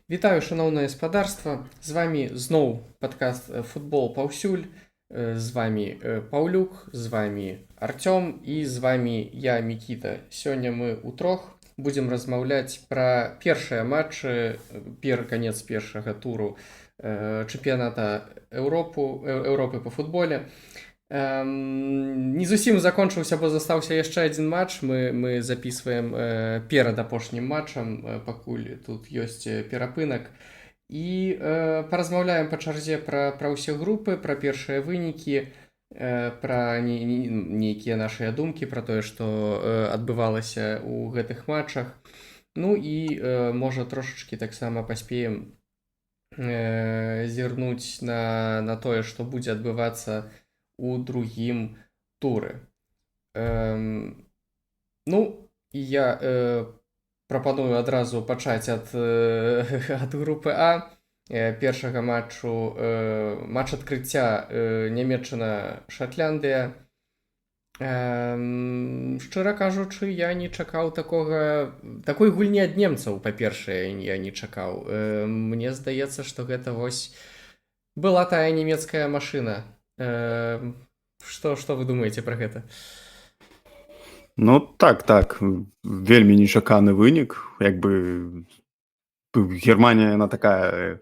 Вітаю, шаноўнае спадарства. З вами зноў падкаст «Футбол паўсюль». З вами Паўлюк, з вами Артём і з вами я, Мікіта. Сёння мы ўтрох будзем размаўляць пра першыя матчы, канец першага туру чэмпіяната Еўропы па футболе. Не зусім закончыўся, бо застаўся яшчэ адзін матч. Мы записываем перад апошнім матчам, пакуль тут ёсць перапынак. І паразмаўляем па чарзе пра ўсе групы, пра першыя вынікі, пра нейкія нашыя думкі, пра тое, што адбывалася ў гэтых матчах. Ну і, можа, трошачкі таксама паспеем зірнуць на тое, што будзе адбывацца у другім туры. Ну, і я прапаную адразу пачаць ад групы А. Першага матчу, матч адкрыцця Нямецчына-Шатландыя. Шчыра кажучы, я не чакаў такой гульні ад немцаў, па-першае, я не чакаў. Мне здаецца, што гэта вось была тая нямецкая машына. Што вы думаеце пра гэта? Ну так, вельмі нечаканы вынік. Як бы Германія, яна такая,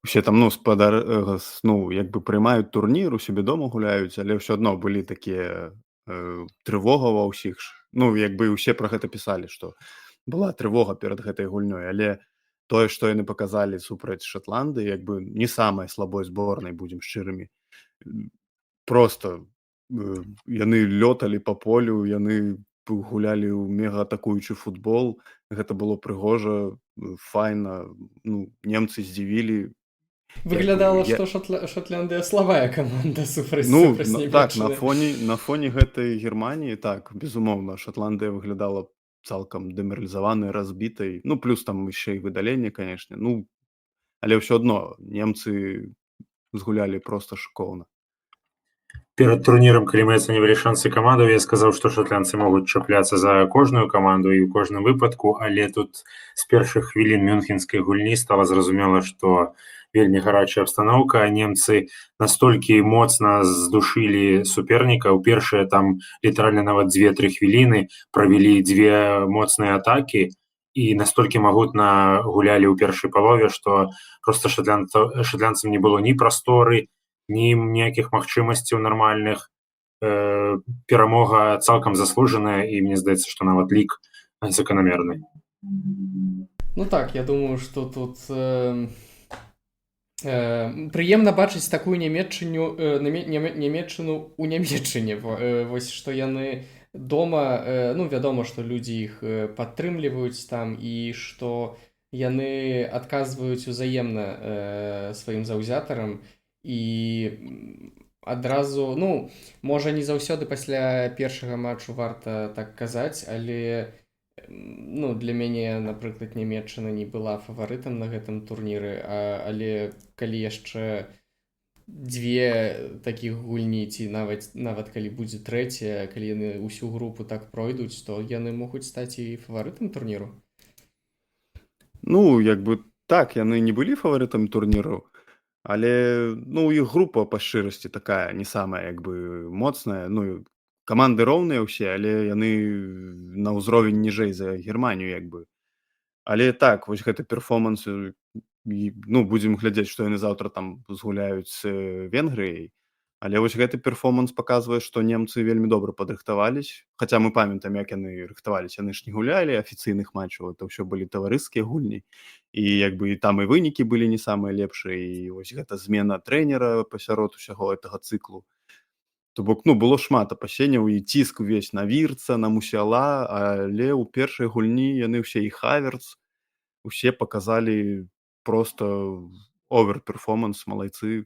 усе там, як бы прымаюць турнір, у сябе дома гуляюць, але ўсё адно былі такія трывога ва ўсіх. Ну, як бы ўсе пра гэта пісалі, што была трывога перад гэтай гульнёй, але тое, што яны паказалі супраць Шатландыі, як бы не самай слабой зборнай, будзем шчырымі. Просто яны лёталі па полю, яны гулялі ў мегаатакуючы футбол. Гэта было прыгожа, файна. Ну, немцы здзівілі. Выглядала, што Шатландыя слабая каманда супраць Нямеччыны. Так, на фоне гэтай Германіі, так, безумоўна, Шатландыя выглядала цалкам дэмаралізаванай, разбітай. Ну, плюс там яшчэ і выдаленне, канешне. Ну, але ўсё адно немцы згулялі проста шыкоўна. Перад турнірам, калі мы ацэньвалі шансы камандаў, я сказаў, што шатландцы могуць чапляцца за кожную каманду і ў кожным выпадку, але тут з першых хвілін мюнхенскай гульні стала зразумела, што вельмі гарачая абстаноўка. Немцы настолькі моцна здушылі суперніка. У першыя там літаральна нават 2-3 хвіліны правялі дзве моцныя атакі і настолькі магутна гулялі ў першай палове, што проста шатландцам не было ні прасторы, ніякіх магчымасцяў нармальных. Перамога цалкам заслужаная, і мне здаецца, што нават лік заканамерны. Ну так, я думаю, што тут прыемна бачыць такую Нямецчыну ў Нямецчыне. Вось што яны дома, ну, вядома, што людзі іх падтрымліваюць там, і што яны адказваюць узаемна сваім заўзятарам. І адразу, ну, можа, не заўсёды пасля першага матчу варта так казаць, але, ну, для мяне, напрыклад, Нямецчына не была фаварытам на гэтым турніры, але калі яшчэ дзве такіх гульні, ці нават калі будзе трэцяя, калі яны ўсю групу так пройдуць, то яны могуць стаць і фаварытам турніру. Ну, як бы так, яны не былі фаварытам турніру, але, ну, іх група, па шчырасці, такая не самая, як бы, моцная. Ну, каманды роўныя ўсе, але яны на ўзровень ніжэй за Германію, як бы. Але так, вось гэты перформанс, ну, будзем глядзець, што яны заўтра там згуляюць з Венгрыяй. Але вось гэты перформанс паказвае, што немцы вельмі добра падрыхтавались. Хаця мы памятаем, як яны рыхтаваліся. Яны ж не гулялі афіцыйных матчаў, это ўсё былі таварыскія гульні. І як бы і там і вынікі былі не самыя лепшыя, і вось гэта змена трэнера пасярод усяго гэтага цыклу. То бок, ну, было шмат апасенняў, і ціск увесь на Вірца, на Мусіяла, але ў першай гульні яны ўсе, і Хаверц, усе паказалі проста овер-перформанс, малайцы.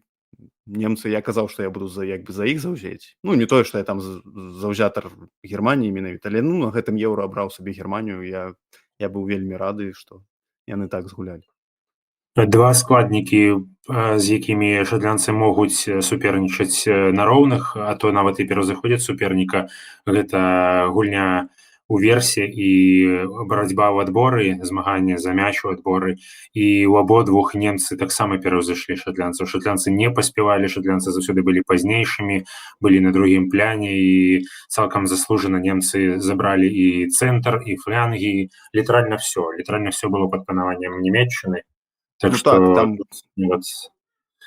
Немцы, я казаў, што я буду за іх заўзець. Ну, не тое, што я там заўзятар Германіі менавіта, але, ну, на гэтым еўра абраў сабе Германію. Я быў вельмі рады, што яны так згулялі. Два складнікі, з якімі шатландцы могуць супернічаць на роўных, а то нават і пераўзыходзяць суперніка, гэта гульня уверсе і барацьба ў адборы, змаганне за мяч у адборы, і ў абодвух немцы таксама пераўзышлі шатлянцаў. Шатлянцы не паспявалі, шатлянцы заўсёды былі пазнейшымі, былі на другім пляне, і цалкам заслужана немцы забралі і цэнтр, і флянгі, літаральна все было пад панаваннем Нямецчыны. Так Ну што так, там вот,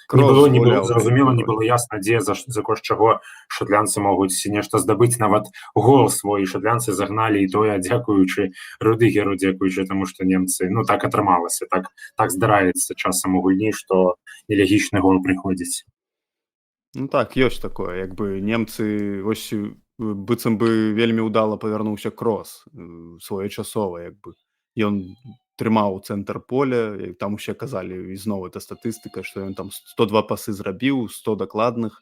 Крос не было гуляў зразумела, вельмі не было ясна, дзе за кошт чаго шатлянцы могуць нешта здабыць, нават гол свой шатлянцы загналі, і тое дзякуючы Рудыгеру, дзякуючы таму, што немцы, ну так атрымалася, так здараецца часам у гульні, што нелягічны гол прыходзіць. Ну так, ёсць такое, як бы немцы вось быццам бы вельмі ўдала павярнуўся Крос своечасова, як бы ён трымаў цэнтр поля, і там усе казалі, і зноў это статыстыка, што ён там 102 пасы зрабіў, 100 дакладных.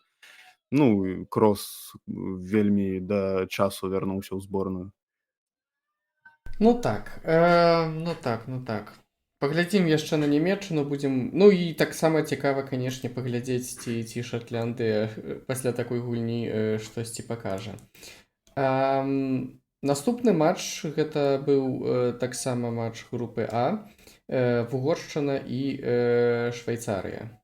Ну, і Крос вельмі да часу вярнуўся ў зборную. Ну так, ну так. Паглядзім яшчэ на Нямецчыну будзем. Ну і таксама цікава, канешне, паглядзець, ці Шатландыя пасля такой гульні штосьці пакажа. Наступны матч гэта быў таксама матч групы А, Вугоршчына і Швейцарыя.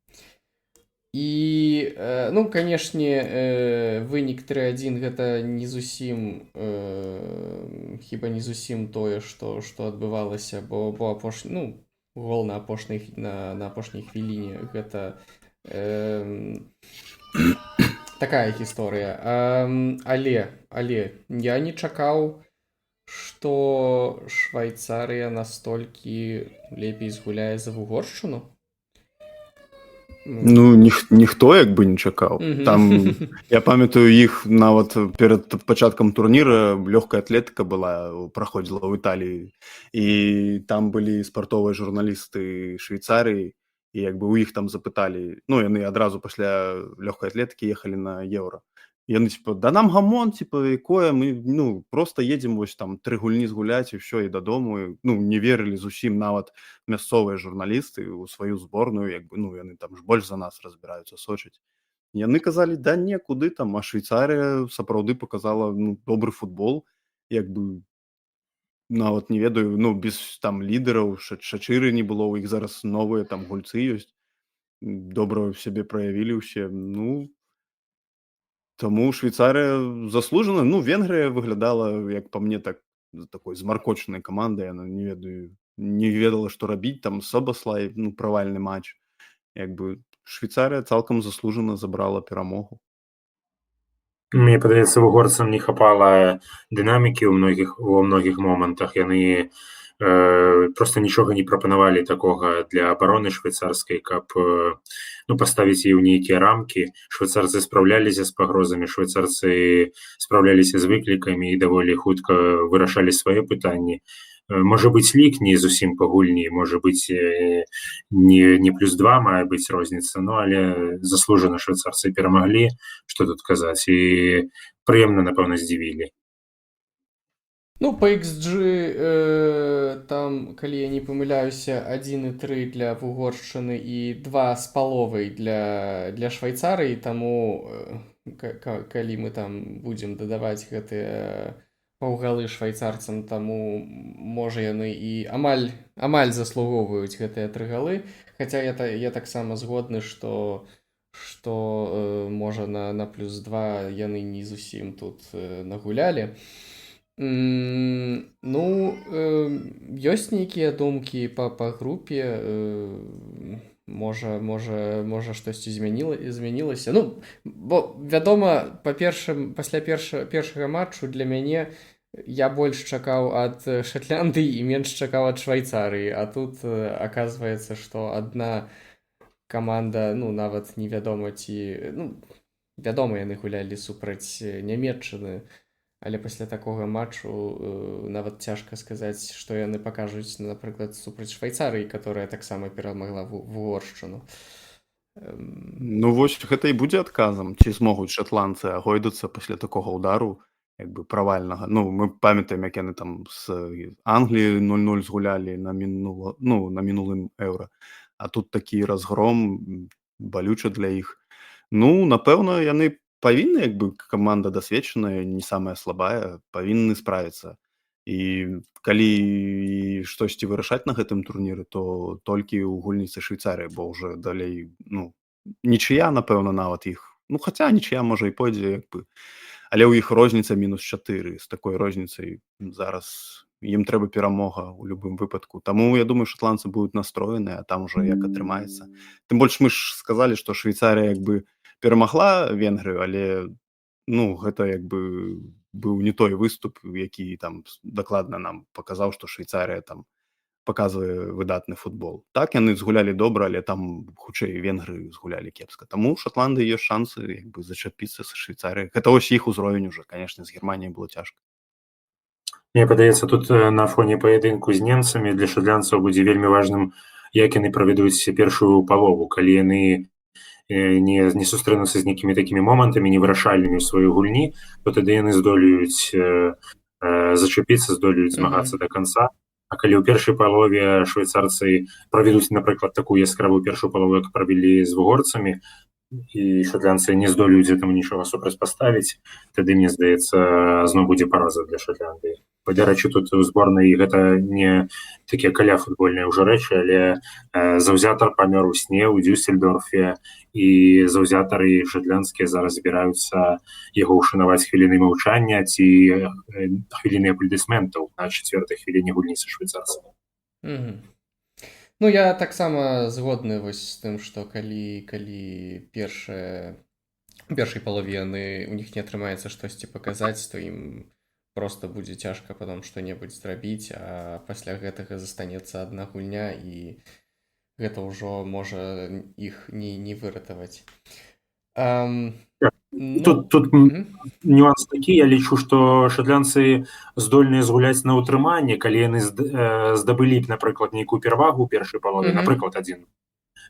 І, ну, канешне, вынік 3-1 гэта не зусім, хіба не зусім тое, што адбывалася, бо апошні, ну, гол на апошняй хвіліне гэта такая гісторыя. Але я не чакаў, што Швайцарыя настолькі лепей згуляе за Вугоршчыну. Ну, ніхто як бы не чакаў. Там, я памятаю, іх нават перад пачаткам турніра лёгкая атлетыка праходзіла ў Італіі, і там былі спартовыя журналісты Швейцарыі, і як бы ў іх там запыталі, ну, яны адразу пасля лёгкай атлетыкі ехалі на Еўра. Яны, типа, да нам гамон, типа, якое, мы, ну, просто едзем вось там 3 гульні згуляць і ўсё, і дадому. Ну, не верылі зусім нават мясцовыя журналісты ў сваю зборную, як бы, ну, яны там ж больш за нас разбіраюцца, сочаць. Яны казалі, да не, куды там, а Швейцарыя сапраўды показала, ну, добры футбол, як бы, нават не ведаю, ну, без там лідараў, Шачыры не было, у іх зараз новыя там гульцы ёсць, добра сябе праявілі ўсе, ну, таму Швейцарыя заслужана. Ну, Венгрыя выглядала, як па мне, так, такой змаркочанай камандай, яна не ведала, што рабіць, там Собаслай, ну, правальны матч. Як бы Швейцарыя цалкам заслужана забрала перамогу. Мне падаецца, вугорцам не хапала дынамікі ва многіх момантах. Яны просто нічога не прапанавалі такога для абароны швейцарскай, каб, ну, паставіць яе ў нейкія рамкі. Швейцарцы спраўляліся з пагрозамі, швейцарцы спраўляліся з выклікамі і даволі хутка вырашалі свае пытанні. Можа быць, лік не зусім па гульні, можа быць, не +2 мае быць розніца, ну, але заслужана швейцарцы перамаглі, што тут казаць, і прыемна, напэўна, здзівілі. Ну, па XG там, калі я не памыляюся, 1,3 для Вугоршчыны і 2,5 для Швайцарыі, таму калі мы там будзем дадаваць гэтыя паўгалы швайцарцам, таму можа яны і амаль заслугоўваюць гэтыя 3 галы, хаця я таксама згодны, што можа на +2 яны не зусім тут нагулялі. Ну, ёсць нейкія думкі па групе, можа штосьці змянілася. Ну, бо, вядома, пасля першага матчу для мяне я больш чакаў ад Шатландыі і менш чакаў ад Швайцарыі, а тут аказваецца, што адна каманда, ну, нават невядома ці... Ну, вядома, яны гулялі супраць Нямецчыны, але пасля такога матчу нават цяжка сказаць, што яны пакажуць, напрыклад, супраць Швайцарыі, которая таксама перамагла Вугоршчыну. Ну, вось гэта і будзе адказам, ці змогуць шатландцы агойдацца пасля такога ўдару, як бы правальнага. Ну, мы памятаем, як яны там з Англіі 0-0 згулялі на мінулым Еўра, а тут такі разгром, балюча для іх. Ну, напэўна, яны павінны, як бы, каманда дасведчаная, не самая слабая, павінны справіцца. І калі штосьці вырашаць на гэтым турніры, то толькі ў гульні са Швейцарыяй, бо ўжо далей, ну, нічыя, напэўна, нават іх, ну, хаця нічыя можа і пойдзе, як бы, але ў іх розніца -4. З такой розніцай зараз ім трэба перамога ў любым выпадку. Таму я думаю, шатландцы будуць настроеныя, а там ужо як атрымаецца. Тым больш мы ж сказалі, што Швейцарыя як бы перамагла Венгрыю, але, ну, гэта як бы быў не той выступ, які там дакладна нам паказаў, што Швейцарыя там паказвае выдатны футбол. Так, яны згулялі добра, але там хутчэй венгры згулялі кепска. Таму ў Шатландыі ёсць шансы як бы зачапіцца са Швейцарыяй. Гэта вось іх узровень ужо, канешне, з Германіяй было цяжка. Мне падаецца, тут на фоне паядынку з немцамі для шатландцаў будзе вельмі важным, як яны правядуць першую палову, калі яны не сустрэнуцца з нейкімі такімі момантамі невырашальнымі ў сваёй гульні, то тады яны здолеюць зачапіцца, здолеюць змагацца да канца. А калі ў першай палове швейцарцы правядуць, напрыклад, такую яскравую першую палову, як правялі з вугорцамі, і шатландцы не здолеюць гэтаму нічога супрацьпаставіць, тады, мне здаецца, зноў будзе параза для Шатландыі. Дарэчы, тут у зборнай гэта не такія каляфутбольныя ўжо рэчы, але заўзятар памёр у сне ў Дюссельдорфе, і заўзятары шатландскія зараз збіраюцца яго ўшанаваць хвілінай маўчання ці хвілінай аплодысментаў на 4-й хвіліне гульні са швейцарцамі. Ну, я таксама згодны вось з тым, што калі першай палове яны, у них не атрымаецца штосьці паказаць, то ім просто будзе цяжка потом што-небудзь зрабіць, а пасля гэтага застанецца адна гульня, і гэта ўжо можа іх не выратаваць. Тут нюанс такі, я лічу, што шатландцы здольныя згуляць на ўтрыманне, калі яны здабылі б, напрыклад, нейкую перавагу ў першай палове, напрыклад, 1.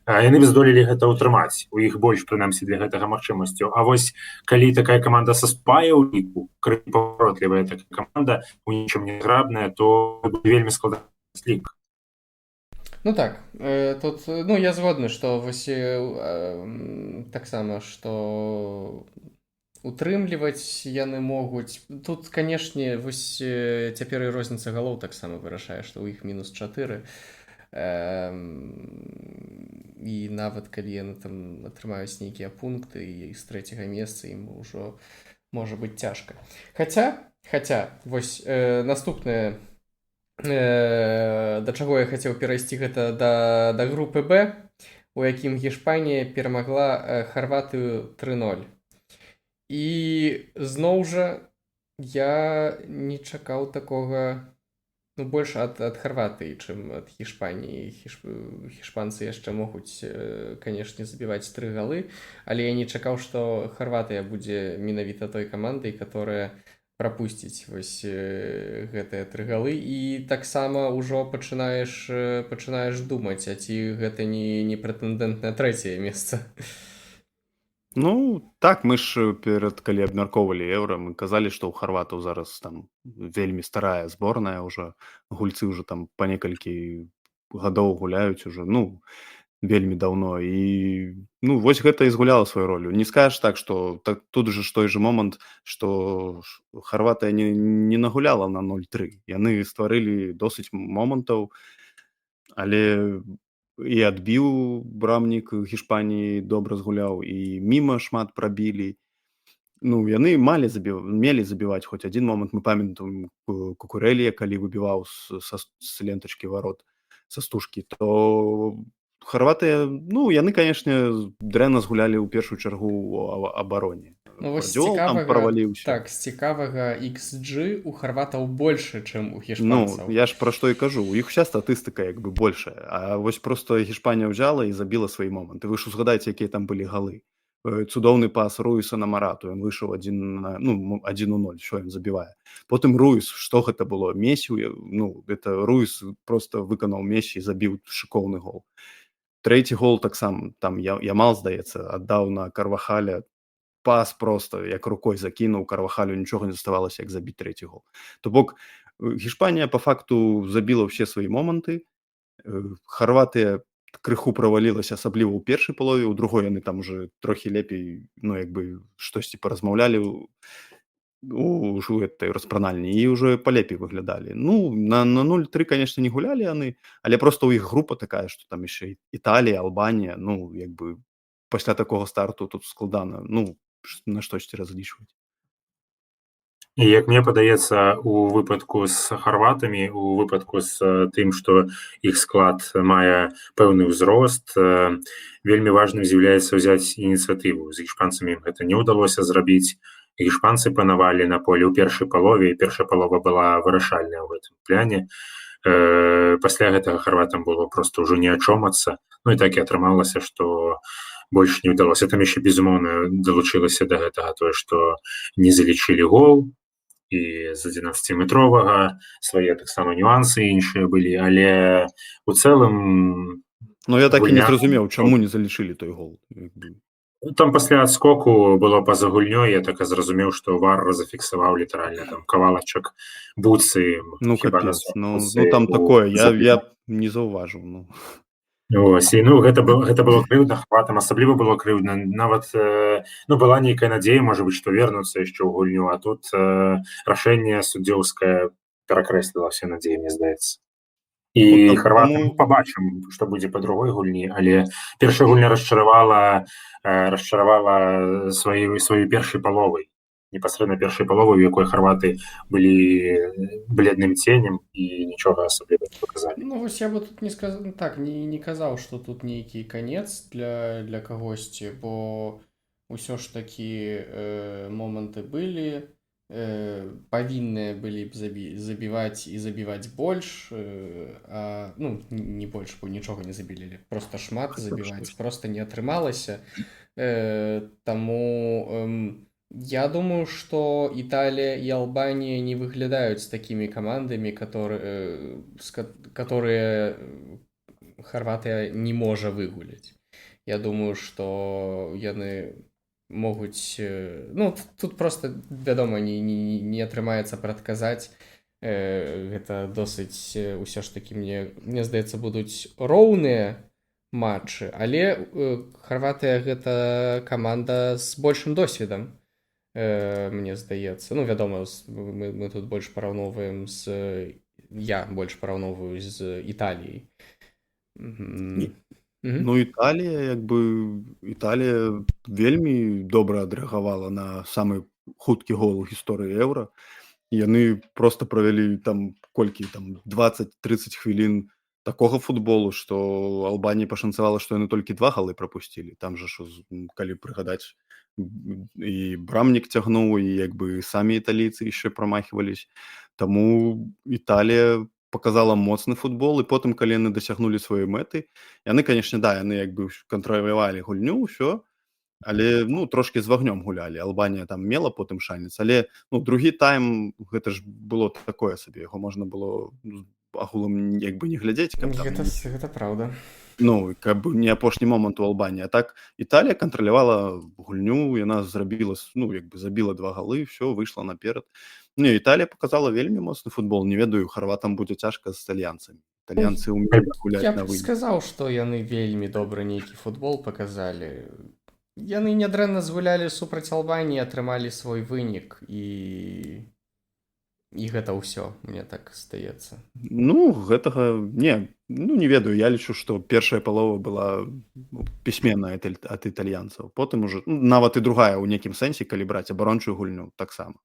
Яны б здолелі гэта ўтрымаць, у іх больш, прынамсі, для гэтага магчымасцяў. А вось калі такая каманда саспае ў ліку, паваротлівая такая каманда, у нічым не грабная, то вельмі складаны лік. Ну так, тут, ну, я згодны, што вось таксама, што утрымліваць яны могуць. Тут, канешне, вось цяпер і розніца галоў таксама вырашае, што ў іх -4. І нават калі яны там атрымаюць нейкія пункты і з 3-го месца, ім ўжо можа быць цяжка. Хаця, вось наступнае, да чаго я хацеў перайсці, гэта да групы Б, у якім Гішпанія перамагла Харватыю 3-0. І зноў жа я не чакаў такога, ну, больш ад Харватыі, чым ад Гішпаніі. Гішпанцы яшчэ могуць, канешне, забіваць 3 галы, але я не чакаў, што Харватыя будзе менавіта той камандай, которая прапусціць вось гэтыя 3 галы, і таксама ўжо пачынаеш думаць, а ці гэта не прэтэндэнт на 3-е месца. Ну, так, мы ж калі абмяркоўвалі еўра, мы казалі, што ў харватаў зараз там вельмі старая зборная ўжо, гульцы ўжо там па некалькі гадоў гуляюць ужо, ну, вельмі даўно, і, ну, вось гэта і згуляла сваю ролю. Не скажаш так, што тут же ж той же момант, што Харватыя не нагуляла на 0-3. Яны стварылі досыць момантаў, але і адбіў брамнік Гішпаніі, добра згуляў, і міма шмат прабілі. Ну, яны мелі забіваць хоць адзін момант. Мы памятаем Кукурэлія, калі выбіваў з лентачкі варот, са стужкі, то Харватыя, ну, яны, канешне, дрэнна згулялі ў першую чаргу ў абароне. Ну, вось з цікавага XG у харватаў больше, чым у гішпанцаў. Ну, я ж пра што і кажу, у іх уся статыстыка як бы большая, а вось просто Гішпанія ўзяла і забіла свае моманты. Вы ж узгадайце, якія там былі галы. Цудоўны пас Руіса на Марату, ён выйшаў 1-0, що ён забівае. Потым Руіс, што гэта было? Месі, ну, это Руіс просто выканаў Месі і забіў шыкоўны гол. Трэці гол таксама, там Ямал, здаецца, аддаў на Карвахаля, пас просто, як рукой закінуў, Карвахалю нічога не заставалася, як забіць 3-й гол. То бок, Гішпанія па факту забіла ўсе свае моманты, Харватыя крыху правалілася, асабліва ў першай палове, у другой яны там уже трохі лепей, ну, як бы, штосьці паразмаўлялі, у гэтай распранальні і ўжо палепей выглядалі. Ну, на 0-3, конечно, не гулялі яны, але проста ў іх група такая, што там яшчэ Італія, Албанія, ну, як бы пасля такога старту тут складана, ну, на штосьці разлічваць. І як мне падаецца, у выпадку з харватамі, у выпадку з тым, што іх склад мае пэўны ўзрост, вельмі важным з'яўляецца ўзяць ініцыятыву. З іспанцамі ім гэта не ўдалося зрабіць. Іспанцы панавалі на поле ў першай палове, і першая палова была вырашальная ў гэтым пляне. Пасля гэтага харватам было проста ўжо не ачомацца. Ну і так і атрымалася, што больш не ўдалося. Там яшчэ, безумоўна, далучылася да гэтага тое, што не залічылі гол, і з 11-метровага, свае таксама нюансы іншыя былі, але у цэлым... Ну, я так і не зразумеў, чаму не залічылі той гол. Там пасля адскоку было па-за гульнёй, я так і зразумеў, што вар зафіксаваў літаральна там кавалачак буцы. Ну, капец, ну там такое, я не заўважыў, ну. Ось, і ну гэта было крыўдна хватам, асабліва было крыўдна, нават ну была нейкая надзея, можа быць, што вернуцца яшчэ ў гульню, а тут рашэнне суддзёўскае перакрэсліла ўсе надзеі, мне здаецца. І харваты пабачым, што будзе па другой гульні, але першая гульня расчаравала сваёй першай паловай, непасрэдна першай паловай, у якой харваты былі бледным ценем і нічога асабліва не паказалі. Ну вось я бы тут не сказаў, так, не казаў, што тут нейкі канец для кагосьці, бо ўсё ж такі моманты былі, павінныя былі б забіваць і забіваць больш, ну не больш, бо нічога не забілі, просто шмат забіваць, просто не атрымалася. Таму я думаю, что Италия и Албания не выглядают с такими командами, которые Хорватия не может выгулять. Я думаю, что яны могут... Ну, тут просто, вядома, не атрымаецца прадказаць. Гэта досыць усё ж таки, мне здаецца, будуць роўныя матчы, але Хорватия гэта команда з большым досведам. Мне здаецца, ну вядома, мы тут больш параўноўваем я больш параўноўваю з Італіяй. Ну Італія вельмі добра адрэагавала на самы хуткі гол у гісторыі еўра. Яны просто правялі там колькі там 20-30 хвілін такога футболу, што Албаніі пашанцавала, што яны толькі 2 галы прапусцілі. Там жа калі прыгадаць, і брамнік цягнуў, і як бы самі італійцы яшчэ прамахвались. Таму Італія показала моцны футбол, і потым, калі яны дасягнулі сваёй мэты, яны, канешне, яны як бы кантралявалі гульню, ўсё, але ну трошки з вагнём гулялі. Албанія там мела потым шанец, але ну другі тайм гэта ж было такое сабе, яго можна было агулам як бы не глядзець, каб там... Гэта праўда. Ну, каб не апошні момант у Албаніі. А так Італія кантралявала гульню, яна зрабіла, ну, як бы забіла 2 галы, все, выйшла наперад. Не, Італія показала вельмі моцны футбол. Не ведаю, харватам будзе цяжка з італьянцамі. Італьянцы ўмеюць гуляць на вынік. Я б сказаў, што яны вельмі добры нейкі футбол паказалі. Яны нядрэнна згулялі супраць Албаніі, атрымалі свой вынік, і гэта ўсё, мне так здаецца. Ну, гэтага не ведаю. Я лічу, што першая палова была пісьменная ад італьянцаў. Потым уже нават і другая ў нейкім сэнсе, калі браць абарончую гульню, таксама.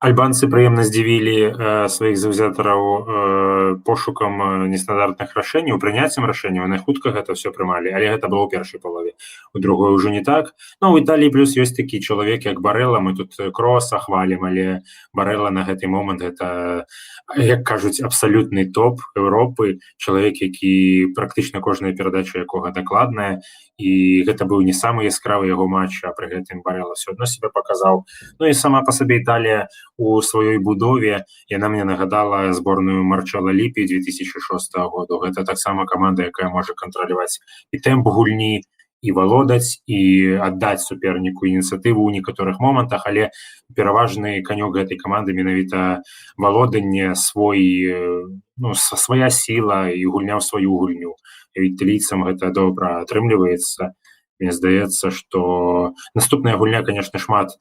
Альбанцы прыемна здзівілі сваіх заўзятараў пошукам нестандартных рашэнняў, прыняццем рашэнняў. Яны хутка гэта ўсё прымалі, але гэта было ў першай палове. У другой ўжо не так. Ну, у Італіі плюс ёсць такі чалавек, як Барэла. Мы тут Кроса хвалім, але Барэла на гэты момант гэта, як кажуць, абсалютны топ Еўропы. Чалавек, які практычна кожная перадача якога дакладная. І гэта быў не самы яскравы яго матч, а пры гэтым Барэла ўсё адно себе паказаў. Ну і сама па сабе Італія у сваёй будове, яна мне нагадала зборную Марчэлла Ліпі 2006 году. Гэта таксама каманда, якая можа кантраляваць і тэмп гульні, і валодаць, і аддаць суперніку ініцыятыву ў некаторых момантах, але пераважны канёк гэтай каманды менавіта валоданне свая сіла і гульня ў сваю гульню. Італійцам гэта добра атрымліваецца. Мне здаецца, што наступная гульня, конечно, шмат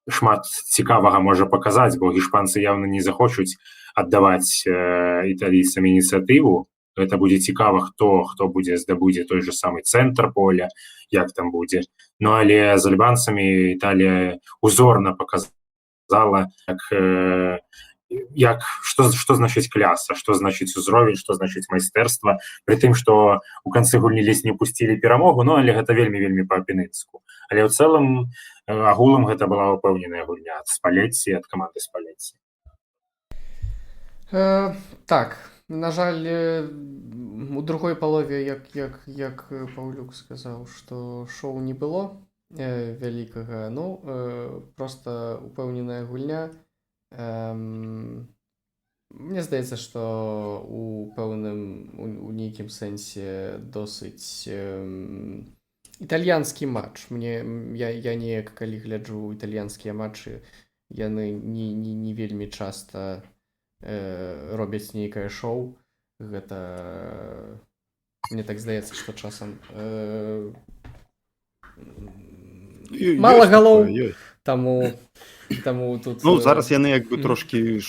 шмат цікавага можа паказаць, бо іспанцы яўна не захочуць аддаваць італійцам ініцыятыву. Гэта будзе цікава, хто будзе здабудзе той же самы цэнтр поля, як там будзе. Ну але з альбанцамі Італія узорна паказала, што значыць кляса, што значыць узровень, што значыць майстэрства, пры тым, што ў канцы гульні ледзь не ўпусцілі перамогу, ну але гэта вельмі па-апінынску. Але ў цэлым агулам гэта была ўпэўненая гульня ад Спалетці, ад каманды Спалетці. Так, на жаль, у другой палове, як Паўлюк сказаў, што шоу не было вялікага, ну, проста упэўненая гульня. Мне здаецца, што у нейкім сэнсе досыць італьянскі матч. Я неяк, калі гляджу італьянскія матчы, яны не вельмі часта робяць нейкае шоу. Гэта мне так здаецца, што часам мала галоў, таму тут... Ну, зараз яны як бы трошкі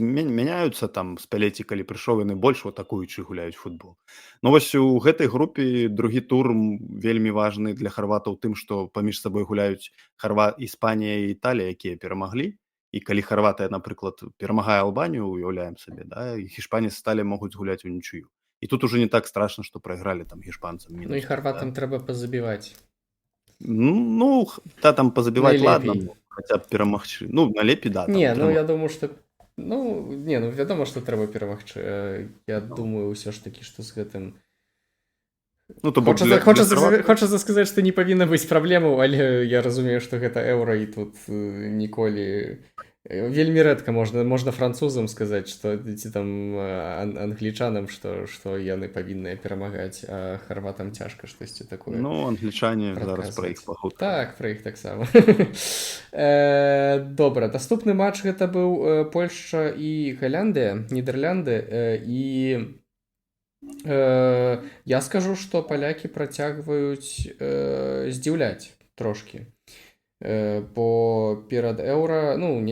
мяняюцца, там, Спалетці, калі прыйшоў, яны больш атакуючы гуляюць футбол. Ну, вось у гэтай групе другі тур вельмі важны для харватаў тым, што паміж сабой гуляюць Іспанія і Італія, якія перамаглі. І калі Харватыя, напрыклад, перамагае Албанію, уяўляем сабе, да, і Іспанец з Італіяй могуць гуляць унічыю. І тут уже не так страшна, што прайгралі там іспанцам. Ну і харватам трэба пазабіваць. Ну, там пазабіваць, ладно, хаця б перамагчы. Ну, налепей, да. Не, ну я думаю, што... Ну, вядома, што трэба перамагчы. Я думаю ўсё ж такі, што з гэтым... Хочацца сказаць, што не павінна быць праблемаў, але я разумею, што гэта еўра, і тут ніколі... Вельмі рэдка можна французам сказаць, што ці там англічанам, што яны павінныя перамагаць, а харватам цяжка штосьці такое. Ну, англічане зараз пра іх пагутарым. Так, пра іх таксама. Добра, наступны матч гэта быў Польшча і Галяндыя, Нідерлянды, і я скажу, што палякі працягваюць здзіўляць трошкі. Бо перад еўра, ну,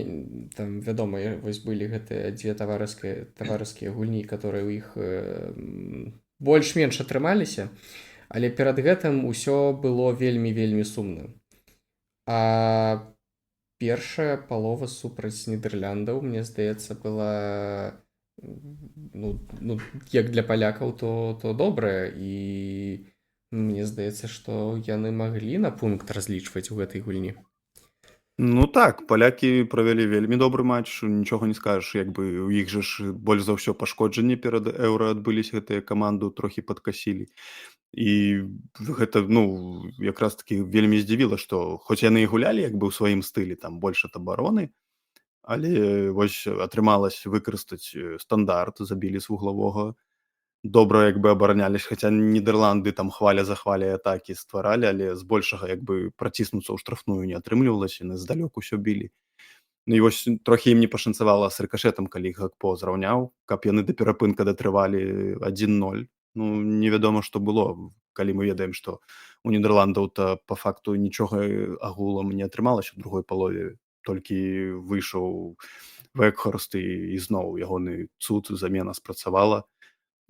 там, вядома, вось былі гэтыя дзве таварыскія гульні, которые ў іх больш-менш атрымаліся, але перад гэтым усё было вельмі сумна. А першая палова супраць Нідэрляндаў, мне здаецца, была, ну, як для палякаў, то добрая, і мне здаецца, што яны маглі на пункт разлічваць у гэтай гульні. Ну так, палякі правялі вельмі добры матч, нічога не скажаш, як бы у іх жа ж больш за ўсё пашкоджанні перад еўра адбыліся, гэтыя каманду трохі падкасілі. І гэта, ну, якраз такі вельмі здзівіла, што хоць яны і гулялі як бы ў сваім стылі, там больш ад абароны, але вось атрымалася выкарыстаць стандарт, забілі з вуглавога. Добра як бы абаранялись, хаця Нідерланды там хваля за хваляй атакі стваралі, але збольшага як бы праціснуцца ў штрафную не атрымлівалася, яны здалёк усё білі. Ну і вось трохі ім не пашанцавала з рыкашэтам, калі Гакпо зраўняў, каб яны да перапынка датрывалі 1-0. Ну, невядома, што было, калі мы ведаем, што у Нідерландаў-то па факту нічога агулам не атрымалася ў другой палове, толькі выйшаў Векхорст і зноў ягоны цуд, замена спрацавала.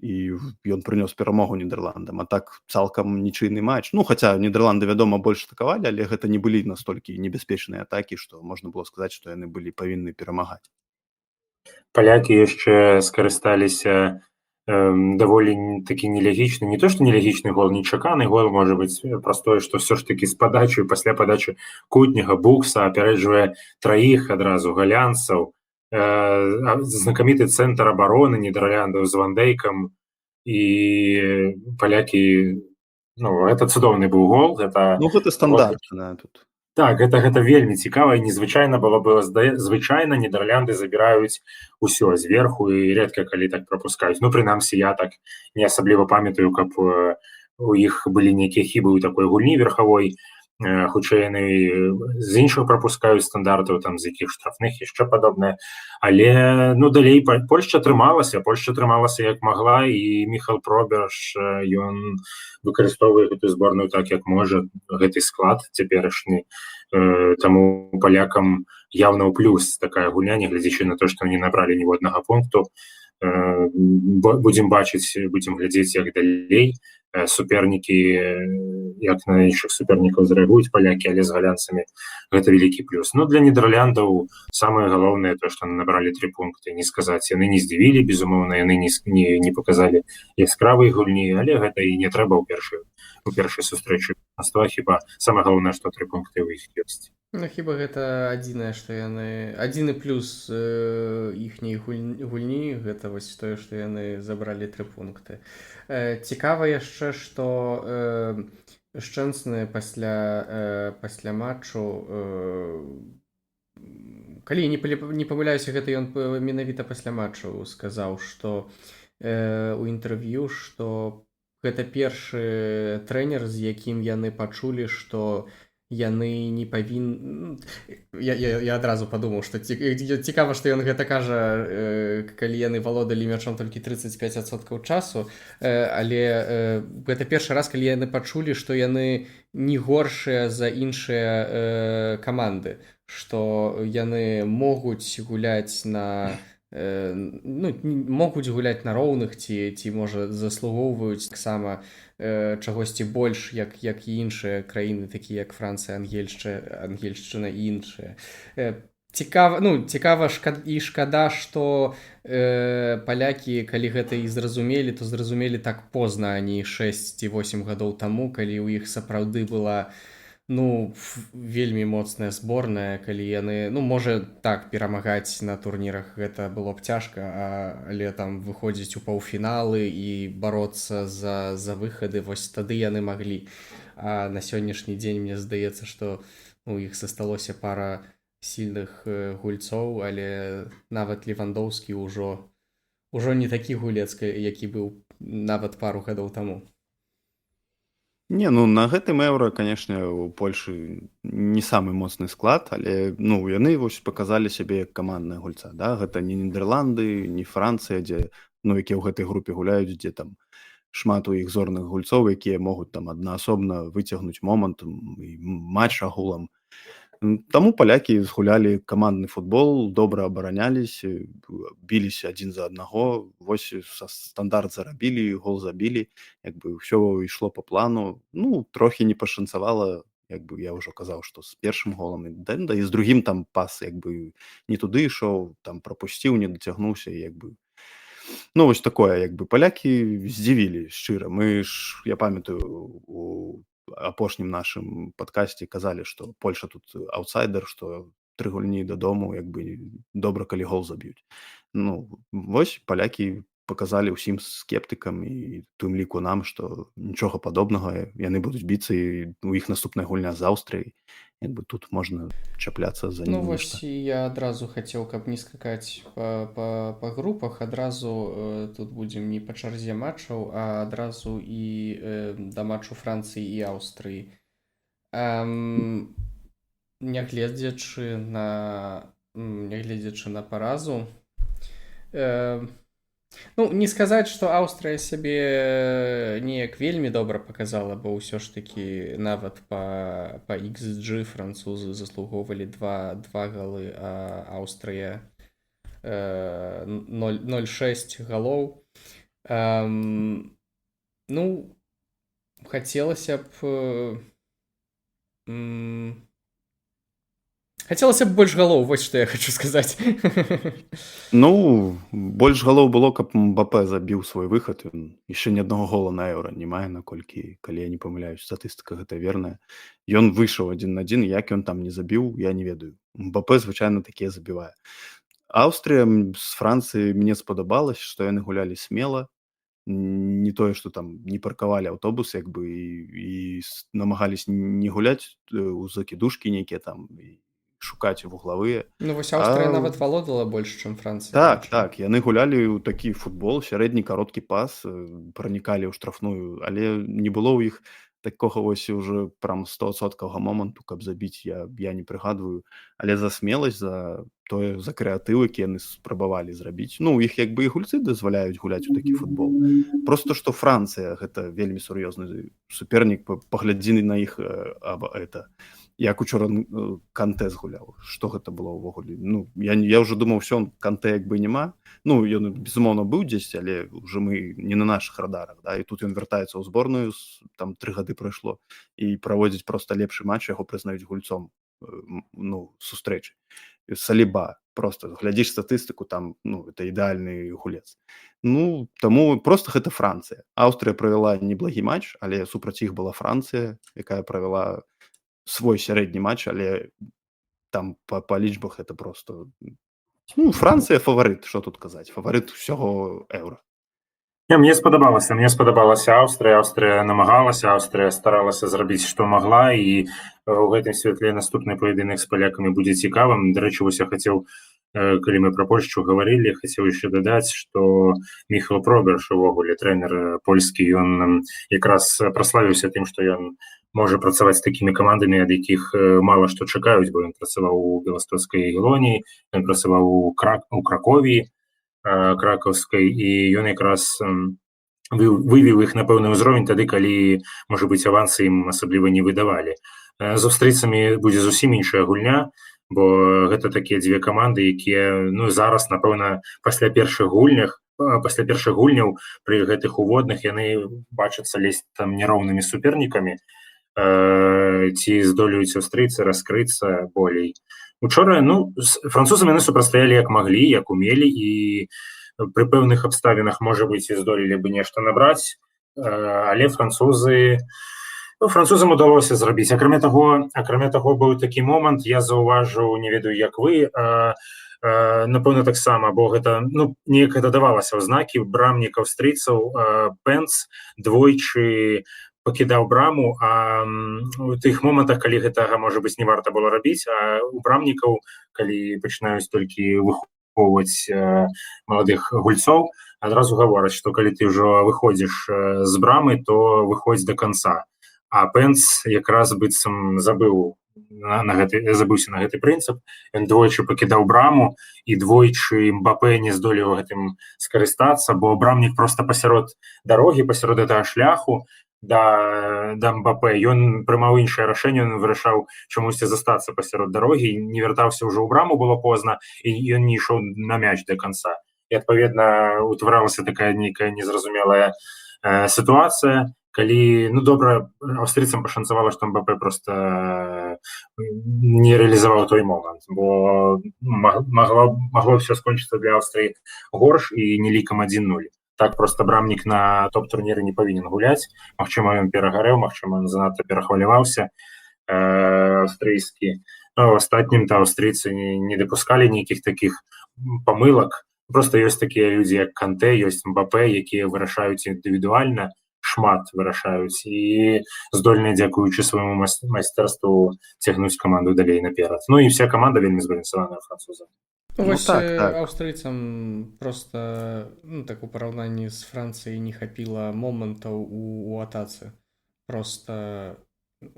І ён прынёс перамогу Нідерландам, а так цалкам нічыйны матч. Ну, хаця Нідерланды, вядома, больш атакавалі, але гэта не былі настолькі небяспечныя атакі, што можна было сказаць, што яны былі павінны перамагаць. Палякі яшчэ скарысталіся даволі такі нелягічны, не то што нелягічны гол, нечаканы гол, можа быць праз тое, што ўсё ж такі з падачы, пасля падачы кутняга Букса апярэджвае траіх адразу галянцаў, знакаміты цэнтр абароны Нідерландаў з Ван Дейкам, і палякі, ну, гэта цудоўны быў гол. Ну, гэта стандартна тут. Так, гэта вельмі цікава і незвычайна было. Звычайна Нідерлянды забіраюць усё зверху і рэдка калі так прапускаюць. Ну, прынамсі, я так не асабліва памятаю, каб у іх былі нейкія хібы ў такой гульні верхавой. хутчэй яны з іншых прапускаюць стандартаў, там з якіх штрафных яшчэ падобнае. Але ну далей Польшча трымалася як магла, і Міхал Проберж ён выкарыстоўвае гэтую зборную так як можа, гэты склад цяперашні, таму палякам явно ў плюс такая гульня, нягледзячы на то, што не набралі ніводнага пункту. Будзем бачыць, будзем глядзець як далей супернікі, як на іншых супернікаў зрэагуюць палякі, але з галянцамі гэта вялікі плюс. Ну для Нідэрляндаў самае галоўнае то, што набралі 3 пункты, не сказаць, яны не здзівілі, безумоўна, яны не показалі яскравай гульні, але гэта і не трэба ў першай сустрэчы. Хіба самае галоўнае, што 3 пункты ў іх ёсць. Ну, хіба гэта адзінае, што яны... Адзіны плюс іхняй гульні, гэта вось тое, што яны забралі 3 пункты. Цікава яшчэ, што Шчэнсны пасля матчу, калі не памыляюся, гэта ён менавіта пасля матчу сказаў, што у інтэрв'ю, што гэта першы трэнер, з якім яны пачулі, што яны не павінны... Я адразу падумаў, што цікава, што ён гэта кажа, калі яны валодалі мячом толькі 35% часу, але гэта першы раз, калі яны пачулі, што яны не горшыя за іншыя каманды, што яны могуць гуляць на... могуць гуляць на роўных, ці можа заслугоўваюць таксама чагосьці больш, як і іншыя краіны, такія як Францыя, Ангельшчына і іншыя. Цікава і шкада, што палякі, калі гэта і зразумелі, то зразумелі так позна, а не 6 ці 8 гадоў таму, калі ў іх сапраўды была вельмі моцная зборная, калі яны, можа так, перамагаць на турнірах гэта было б цяжка, але там выходзіць у паўфіналы і бароцца за выхады, вось тады яны маглі. А на сённяшні дзень мне здаецца, што у іх засталося пара сильных гульцоў, але нават Левандоўскі ўжо не такі гулец, які быў нават пару гадоў таму. Не, на гэтым Еўра, канешне, у Польшы не самы моцны склад, але яны вось паказалі сябе як камандная гульца, да? Гэта не Нідерланды, не Францыя, дзе якія ў гэтай групе гуляюць, дзе там шмат у іх зорных гульцоў, якія могуць там аднаасобна выцягнуць момант і матч агулам. Таму палякі згулялі камандны футбол, добра абараняліся, біліся адзін за аднаго, вось стандарт зарабілі, гол забілі, ўсё ішло по плану. Трохі не пашанцавала, я ўжо казаў, што з першым голам, і з другім там пас не туды ішоў, там прапусціў, не дацягнуўся, вось такое, палякі здзівілі шчыра. Я памятаю, у апошнім нашым падкасці казалі, што Польша тут аўтсайдер, што 3 гульні дадому, добра, калі гол заб'юць. Вось палякі паказалі ўсім скептыкам і тым ліку нам, што нічога падобнага, яны будуць біцца, і у іх наступная гульня з Аўстрыяй. Тут можна чапляцца за нешта. Вось я адразу хацеў, каб не скакаць па групах, адразу тут будзем не па чарзе матчаў, а адразу і да матчу Францыі і Аўстрыі. Нягледзячы на паразу, не сказаць, што Аўстрыя сябе неяк вельмі добра паказала, бо ўсё ж такі нават па XG французы заслугоўвалі 2 галы, а Аўстрыя 0,6 галоў. Хацелася б больш галоў, вось што я хачу сказаць. Больш галоў было, каб Мбапэ забіў свой выхад. Ён яшчэ ні аднаго гола на Еўра не мае, наколькі, калі я не памыляюсь, статыстыка гэта верная. Ён выйшаў 1-1, як ён там не забіў, я не ведаю. Мбапэ звычайна такія забівае. Аўстрыя з Францыі мне спадабалася, што яны гулялі смела. Не тое, што там не паркавалі аўтобус, і намагались не гуляць у закідушкі нейкія там, шукаць вуглавыя. Вось Аўстрыя нават валодала больш, чым Францыя. Так, яны гулялі ў такі футбол, сярэдні кароткі пас, пранікалі ў штрафную, але не было ў іх такога вось уже прям 100% моманту, каб забіць, я не прыгадваю. Але за смеласць, за тое, за крэатыў, які яны спрабавалі зрабіць. Ну, іх як бы і гульцы дазваляюць гуляць у такі футбол. Просто што Францыя гэта вельмі сур'ёзны супернік, паглядзі на іх як учора Канте згуляў. Што гэта было ўвогуле? Ну, я ўжо думаў, усё, Канте як бы няма. Ну, ён, безумоўна, быў дзесьці, але ўжо мы не на нашых радарах, да? І тут ён вяртаецца ў зборную, там 3 гады прайшло, і праводзіць проста лепшы матч, яго прызнаюць гульцом, ну, сустрэчы. Саліба, просто глядзіш статыстыку, там, ну, это ідэальны гулец. Ну, таму просто гэта Францыя. Аўстрыя правяла неблагі матч, але супраць іх была Францыя, якая правяла свой сярэдні матч, але там па лічбах это просто... Ну, Францыя фаварыт, што тут казаць, фаварыт усяго еўра. Мне спадабалася Аўстрыя намагалася, Аўстрыя старалася зрабіць што магла, і ў гэтым святле наступны паядынак з палякамі будзе цікавым. Дарэчы, вось я хацеў, калі мы пра Польшчу гаварылі, хацеў яшчэ дадаць, што Міхал Проберш, увогуле трэнер польскі, ён якраз праславіўся тым, што ён можа працаваць з такімі камандамі, ад якіх мала што чакаюць, бо ён працаваў у Беластоцкай Ілоніі, ён працаваў у Кракові кракаўскай, і ён якраз вывеў іх на пэўны ўзровень тады, калі, можа быць, авансы ім асабліва не выдавалі. З аўстрыйцамі будзе зусім іншая гульня, бо гэта такія дзве каманды, якія, ну, зараз, напэўна, пасля першых гульняў пры гэтых уводных яны бачацца ледзь там няроўнымі супернікамі, ці здолеюць аўстрыйцы раскрыцца болей. Учора, ну, з французамі яны супрацьстаялі як маглі, як умелі, і пры пэўных абставінах, можа быць, і здолелі бы нешта набраць, але французам удалося зрабіць. Акрамя таго, быў такі момант, я заўважыў, не ведаю, як вы, напэўна, таксама, бо гэта, ну, неяк гэта давалася ў знакі, брамнік аўстрыйцаў Пенц двойчы пакідаў браму, а у тых момантах, калі гэтага, можа быць, не варта было рабіць, а у брамнікаў, калі пачынаюць толькі выхоўваць маладых гульцоў, адразу гавораць, што калі ты ўжо выходзіш з брамы, то выходзь до канца. А Пенц якраз быццам забыўся на гэты прынцып, ён двойчы пакідаў браму, і двойчы Мбапэ не здолеў гэтым скарыстацца, бо брамнік проста пасярод дарогі, пасярод гэтага шляху да Мбапэ, ён прымаў іншае рашэнне, ён вырашаў чамусьці застацца пасярод дарогі, не вяртаўся ўжо ў браму, было позна, і ён не ішоў на мяч до канца. І, адпаведна, утваралася такая нейкая незразумелая сітуацыя, калі, ну, добра, аўстрыйцам пашанцавала, што Мбапэ проста не рэалізаваў той момант, бо магло ўсё скончыцца для Аўстрыі горш і не лікам 1-0. Так проста брамнік на топ-турніры не павінен гуляць. Магчыма, ён перагарэў, магчыма, ён занадта перахваляваўся аўстрыйскі. Ну, астатнім-то аўстрыйцы не дапускалі нейкіх такіх памылак. Проста ёсць такія людзі, як Канте, ёсць Мбапэ, якія вырашаюць індывідуальна, шмат вырашаюць, і здольныя, дзякуючы свайму майстэрству, цягнуць каманду далей наперад. Ну, і вся каманда вельмі збалансаваная французам. Ну, вось аўстрыйцам проста, ну, так у параўнанні з Францыяй не хапіла момантаў у атацы. Проста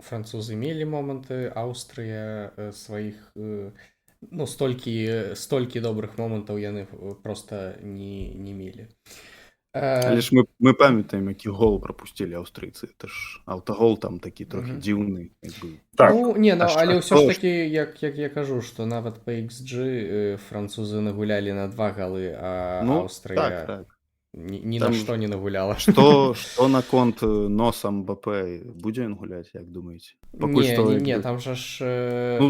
французы мелі моманты, Аўстрыя сваіх, ну, столькі добрых момантаў яны проста не мелі. Але ж мы памятаем, які гол прапусцілі аўстрыйцы. Это ж аўтагол там такі трохі дзіўны. Ну, не, але ўсё ж такі, як я кажу, што нават па XG французы нагулялі на 2 галы, а Аўстрыя ні на што не нагуляла. Што наконт носа Мбапэ, будзе ён гуляць, як думаеце? Не, там жа ж... Ну,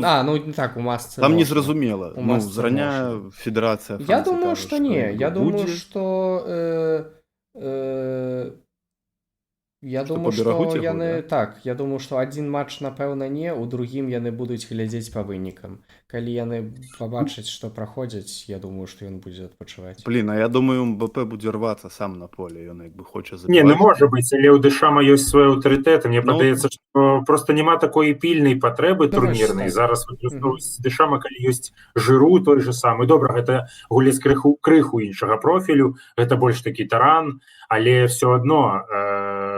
так, у масцы... Там незразумела. Ну, зраня федэрацыя Францыі... Я думаю, што не. Я думаю, што... Я думаю, што яны... Так, я думаю, што адзін матч, напэўна, не, у другім яны будуць глядзець па вынікам. Калі яны пабачаць, што праходзяць, я думаю, што ён будзе адпачываць. Блін, а я думаю, Мбапэ будзе рвацца сам на поле, ён як бы хоча забіваць. Не, ну можа быць, але ў Дэшама ёсць свой аўтарытэт, мне падаецца, што проста няма такой пільнай патрэбы турнірнай. Зараз выкарыстоўваюць Дэшама, калі ёсць Жыру, той же самы. Добра, гэта гулец крыху іншага профілю, гэта больш такі таран, але ўсё адно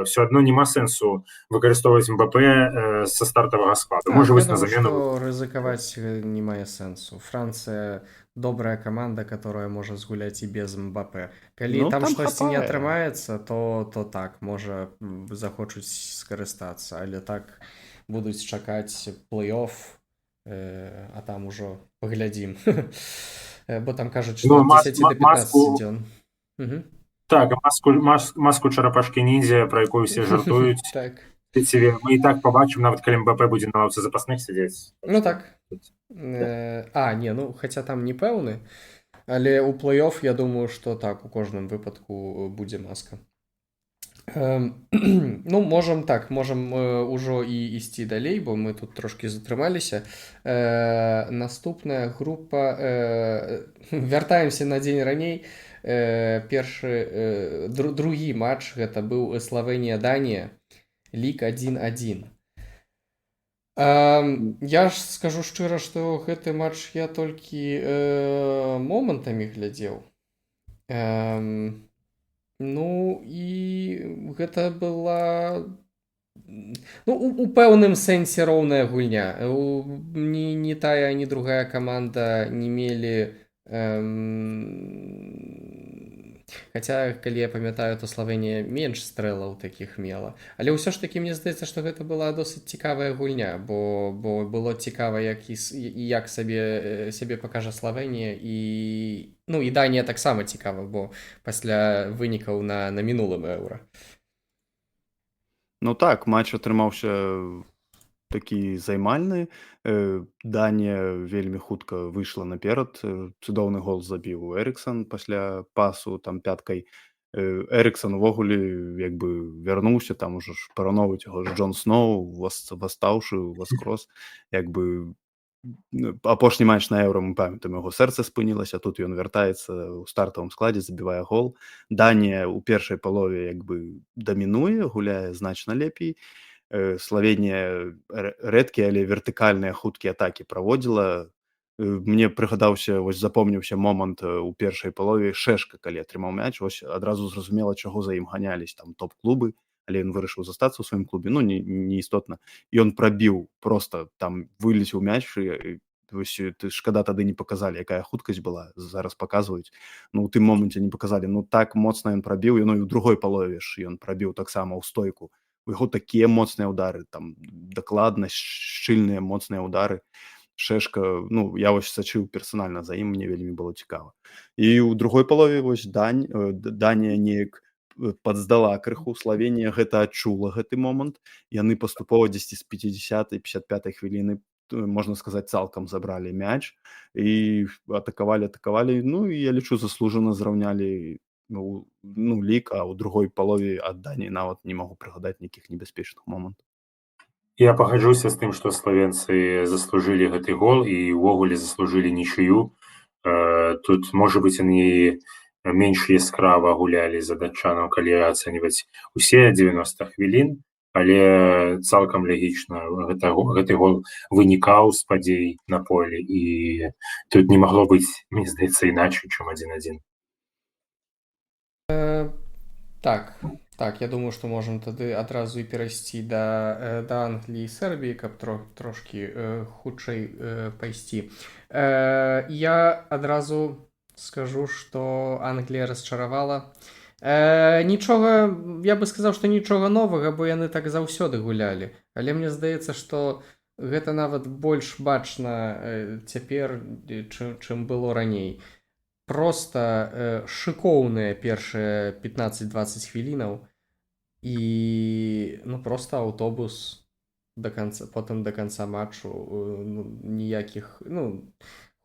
все адно няма сэнсу выкарыстоўваць МБП са стартавага складу. Можа Так, я вось на думаю, замену что рызыковать не мае сэнсу. Франция добрая команда, которая можа згуляць і без Мбаппе. Калі Ну, там там штосьці не хапае. атрымаецца, то так, можа захочуць скарыстацца, але так будуць чакаць плей-офф, а там ужо паглядзім. Бо там кажуць, што Ну, ад 10 до 15 маску, дзён. Мгм. так, маску чарапашкі ніндзя, про якую все жартуюць. Так. Мы і так побачым, нават калі МБП будзе на лаўцы запасных сядзець. Ну так. Не, ну хаця там не пэўны, але ў плей-офф я думаю, што так у кожным выпадку будзе маска. Ну можам ужо і ісці далей, бо мы тут трошкі затрымаліся. Наступная група, вяртаемся на дзень раней. Другі матч гэта быў Славенія-Данія, лік 1-1. Я ж скажу шчыра, што гэты матч я толькі момантамі глядзеў. Ну і гэта была у пэўным сэнсе роўная гульня. Ні тая, ні другая каманда не мелі. Хаця, калі я памятаю, то Славенія менш стрэлаў такіх мела. Але ўсё ж такі мне здаецца, што гэта была досыць цікавая гульня, бо было цікава, як сябе пакажа Славенія, і Данія таксама цікава, бо пасля вынікаў на мінулым еўра. Ну так, матч атрымаўся такі займальны. Данія вельмі хутка выйшла наперад. Цудоўны гол забіў Эрыксан пасля пасу там пяткай. Эрыксан увогуле як бы вярнуўся, там ужо ж параўноўваць яго з Джон Сноу, вастаўшы, воскрос. Як бы апошні матч на еўра, мы памятаем, яго сэрца спынілася, тут ён вяртаецца ў стартавым складзе, забівае гол. Данія ў першай палове як бы дамінуе, гуляе значна лепей. Славенія рэдкія, але вертыкальныя хуткія атакі праводзіла. Мне прыгадаўся, вось запомніўся момант у першай палове Шэшка, калі атрымаў мяч, вось адразу зразумела, чаго за ім ганялись там топ-клубы, але ён вырашыў застацца ў сваім клубе, ну не істотна. Ён прабіў, просто там вылецеў мяч, вось шкада тады не паказалі, якая хуткасць была, зараз паказваюць. Ну у тым моманце не паказалі, ну так моцна ён прабіў, і у другой палове ж ён прабіў таксама ў стойку. У яго такія моцныя ўдары, там дакладна шчыльныя моцныя ўдары. Шэшка, я вось сачыў персанальна за ім, мне вельмі было цікава. І ў другой палове вось Данія неяк падздала крыху, Славенія гэта адчула гэты момант. Яны паступова дзесьці з 50-55 хвіліны, можна сказаць, цалкам забралі мяч і атакавалі, ну і я лічу, заслужана зраўнялі лік, а ў другой палове ад Даніі нават не магу прыгадаць нейкіх небяспечных момантаў. Я пагаджуся з тым, што славенцы заслужылі гэты гол і ўвогуле заслужылі нічыю. Тут, можа быць, яны менш яскрава гулялі за датчанаў, калі ацэньваць усе 90 хвілін, але цалкам лагічна гэты гол вынікаў з падзей на полі, і тут не магло быць, мне здаецца, іначай, чым 1-1. Так, я думаю, што можам тады адразу і перайсці да Англіі і Сербіі, каб трошкі хутчэй пайсці. Я адразу скажу, што Англія расчаравала. Нічога, я бы сказаў, што нічога новага, бо яны так заўсёды гулялі. Але мне здаецца, што гэта нават больш бачна цяпер, чым было раней. Просто шыкоўныя першыя 15-20 хвілінаў і просто аўтобус потым да канца матчу, ніякіх,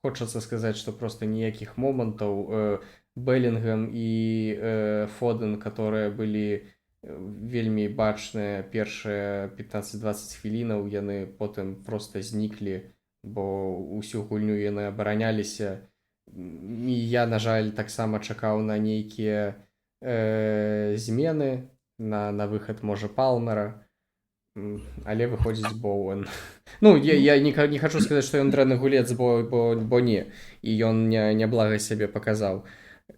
хочацца сказаць, што просто ніякіх момантаў. Беллінгем і Фоден, которые былі вельмі бачныя першыя 15-20 хвілінаў, яны потым просто зніклі, бо ўсю гульню яны абараняліся. І я, на жаль, таксама чакаў на нейкія змены, на выхад, можа, Палмера, але выходзіць Боуэн. Я не хачу сказаць, што ён дрэнны гулец, бо не, і ён няблага сябе паказаў.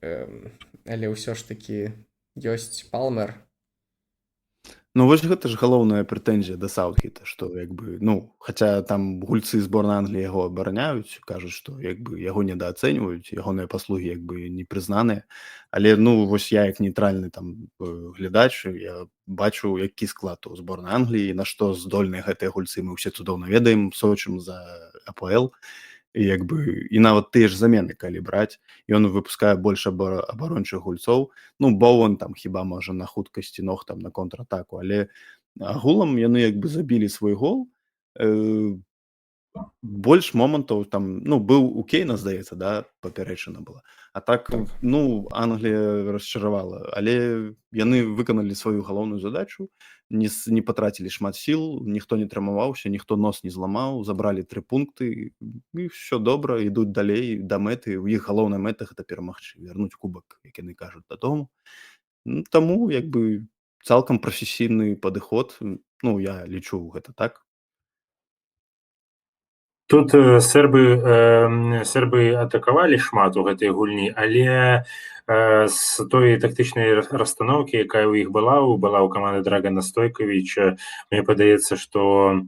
Але ўсё ж такі ёсць Палмер. Ну вось гэта ж галоўная прэтэнзія да Саутгейта, што як бы ну хаця там гульцы зборнай Англіі яго абараняюць, кажуць, што як бы яго недаацэньваюць, ягоныя паслугі як бы не прызнаныя. Але ну вось я як нейтральны там глядач, я бачу, які склад у зборнай Англіі, на што здольныя гэтыя гульцы, мы ўсе цудоўна ведаем, сочым за АПЛ. І як бы і нават тыя ж замены калі браць, ён выпускае больш абарончых гульцоў. Ну Боуэн там хіба можа на хуткасці ног там на контратаку, але агулам яны як бы забілі свой гол. Э, Больш момантаў там ну быў у Кейна, здаецца, да, папярэчына была. А так Так. ну Англія расчаравала, але яны выканалі сваю галоўную задачу, не патрацілі шмат сіл, ніхто не трымаваўся, ніхто нос не зламаў, забралі 3 пункты і ўсё добра, ідуць далей да мэты. У іх галоўная мэта гэта перамагчы, вярнуць кубак, як яны кажуць, дадому. Таму як бы цалкам прафесійны падыход, ну я лічу гэта так. Тут сербы атакавалі шмат у гэтай гульні, але з той тактычнай расстаноўкі, якая ў іх была ў каманды Драгана Стойковіча, мне падаецца, што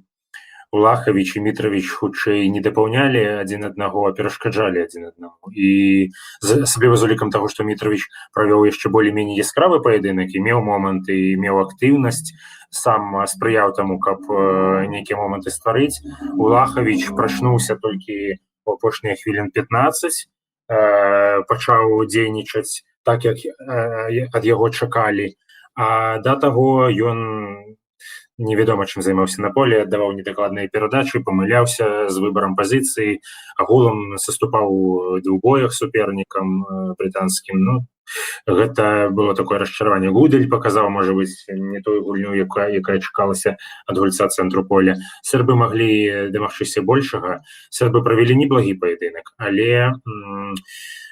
Улахавіч і Мітравіч хутчэй не дапаўнялі адзін аднаго, а перашкаджалі адзін аднаму. І асабліва з улікам таго, што Мітравіч правёў яшчэ болей-меней яскравы паядынак і меў моманты і меў актыўнасць, сам спрыяў таму, каб нейкія моманты стварыць. Улахавіч прачнуўся толькі ў апошнія хвілін 15, пачаў дзейнічаць так, як ад яго чакалі. А да таго ён невядома чым займаўся на поле, аддаваў недакладныя перадачы, памыляўся з выбарам пазіцыі, агулам саступаў у двубоях супернікам брытанскім. Ну, гэта было такое расчараванне. Гудель паказаў, можа быць, не тую гульню, якая чакалася ад гульца цэнтру поля. Сербы маглі дамагчыся большага. Сербы правялі неблагі паядынак, але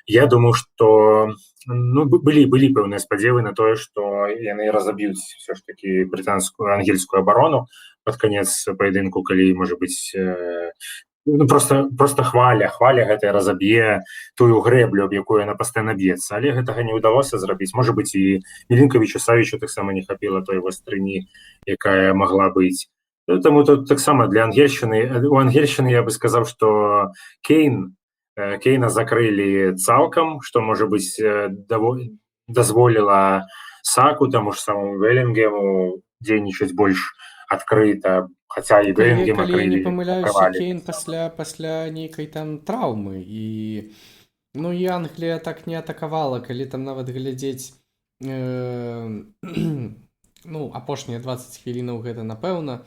я думаю, што ну, былі пэўныя спадзевы на тое, што яны разаб'юць все ж таки брытанскую ангельскую абарону пад канец паядынку, калі можа быць ну, просто хваля гэтая разаб'е тую грэблю, аб якую яна пастаянна б'ецца, але гэтага не ўдалося зрабіць. Можа быць, і Мілінкавічу Савічу таксама не хапіла той вастрыні, якая магла быць. Таму тут таксама для Ангельшчыны, у Ангельшчыны я бы сказаў, што Кейна закрылі цалкам, што, можа быць, дазволіла Саку, таму ж самому Белінгему дзейнічаць больш адкрыта, хаця і Белінгема Калі я не крылі, памыляюся, акавалі. Кейн пасля нейкай там траўмы і ну і Англія так не атакавала, калі там нават глядзець ну апошнія 20 хвілінаў гэта напэўна.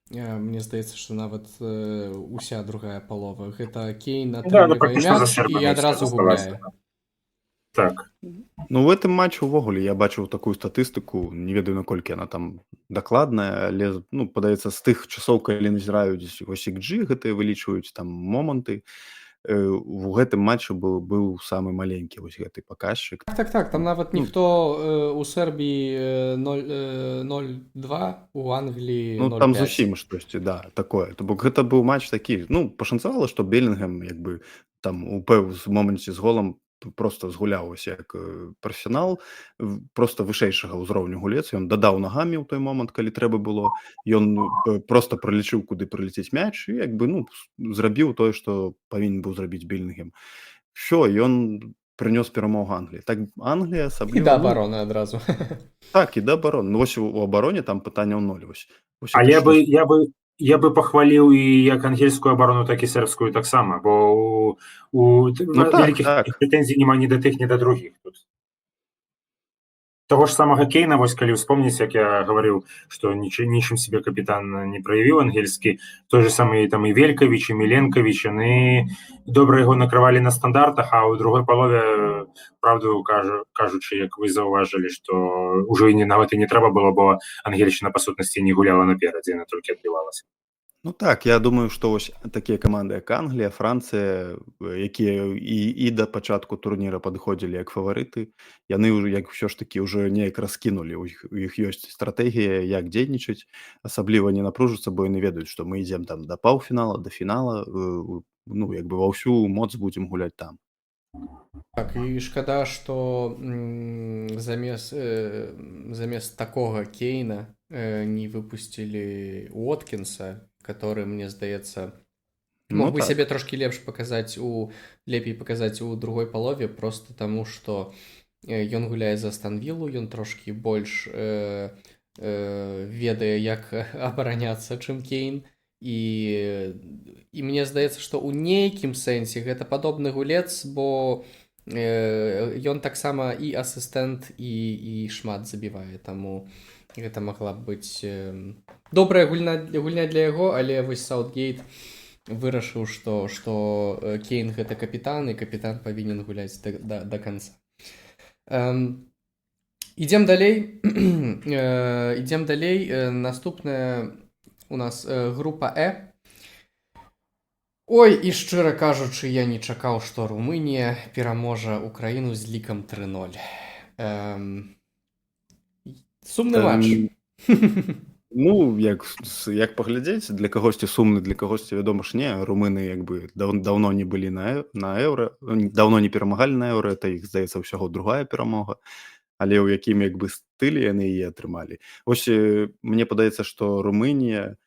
Мне здаецца, што нават уся другая палова гэта Кейн атрымлівае мяч і адразу губляе. Так. Ну в гэтым матчы увогуле я бачыў такую статыстыку, не ведаю наколькі яна там дакладная, але ну падаецца з тых часоў, калі назіраюць вось XG гэтыя вылічваюць там моманты, у гэтым матчы быў самы маленькі вось гэты паказчык. Так, там нават ніхто у Сербіі 0-2, у Англіі 0-5. Ну там зусім штосьці, да, такое. То бок гэта быў матч такі, ну пашанцавала, што Белінгем як бы там у моманце з голам просто згуляўся як прафесіянал, просто вышэйшага ўзроўню гулец, ён дадаў нагамі ў той момант, калі трэба было, ён просто пралічыў, куды прылецець мяч і як бы ну зрабіў тое, што павінен быў зрабіць Белінгем. Всё, ён прынёс перамогу Англіі. Так Англія асабліва... І да абароны адразу. Так, і да абароны. Ну вось у абароне там пытанняў 0. Але я бы пахваліў і як ангельскую абарону, так і сербскую таксама, бо у вялікіх прэтэнзій няма ні да тых, ні да другіх тут. Таго ж самага Кейна, вось калі ўспомніць, як я гаварыў, што нічым себе капітан не праявіў ангельскі, той же самы там і Велькавіч, і Міленкавіч, яны добра яго накрывалі на стандартах, а ў другой палове, правду кажучы, як вы заўважылі, што ўжо і нават і не трэба было, бо ангельшчына па сутнасці не гуляла наперадзе, яна толькі адбівалася. Ну так, я думаю, што вось такія каманды, як Англія, Францыя, якія і да пачатку турніра падыходзілі як фаварыты, яны як ўсё ж такі ўжо неяк раскінулі, у іх ёсць стратэгія, як дзейнічаць, асабліва не напружацца, бо яны ведаюць, што мы ідзем там да паўфінала, да фінала, ну як бы ва ўсю моц будзем гуляць там. Так, і шкада, што замест такога Кейна не выпусцілі Уоткінса, который, мне здаецца, Ну мог бы так. сябе трошкі лепей паказаць у другой палове, просто таму што ён гуляе за Астон Віллу, ён трошкі больш ведае, як абараняцца, чым Кейн, і мне здаецца, што ў нейкім сэнсе гэта падобны гулец, бо ён таксама і асістэнт, і шмат забівае, таму гэта магла б быць добрая гульня для яго, але вось Саутгейт вырашыў, што Кейн гэта капітан, і капітан павінен гуляць да канца. Ідзем далей. Наступная у нас група Е. Ой, і шчыра кажучы, я не чакаў, што Румынія пераможа Украіну з лікам 3-0. Сумны матч. Ну, як паглядзець, для кагосьці сумны, для кагосьці, вядома ж, не. Румыны як бы даўно не былі на еўра, даўно не перамагалі на еўра, это іх, здаецца, ўсяго другая перамога, але ў якім як бы стылі яны яе атрымалі. Вось мне падаецца, што Румынія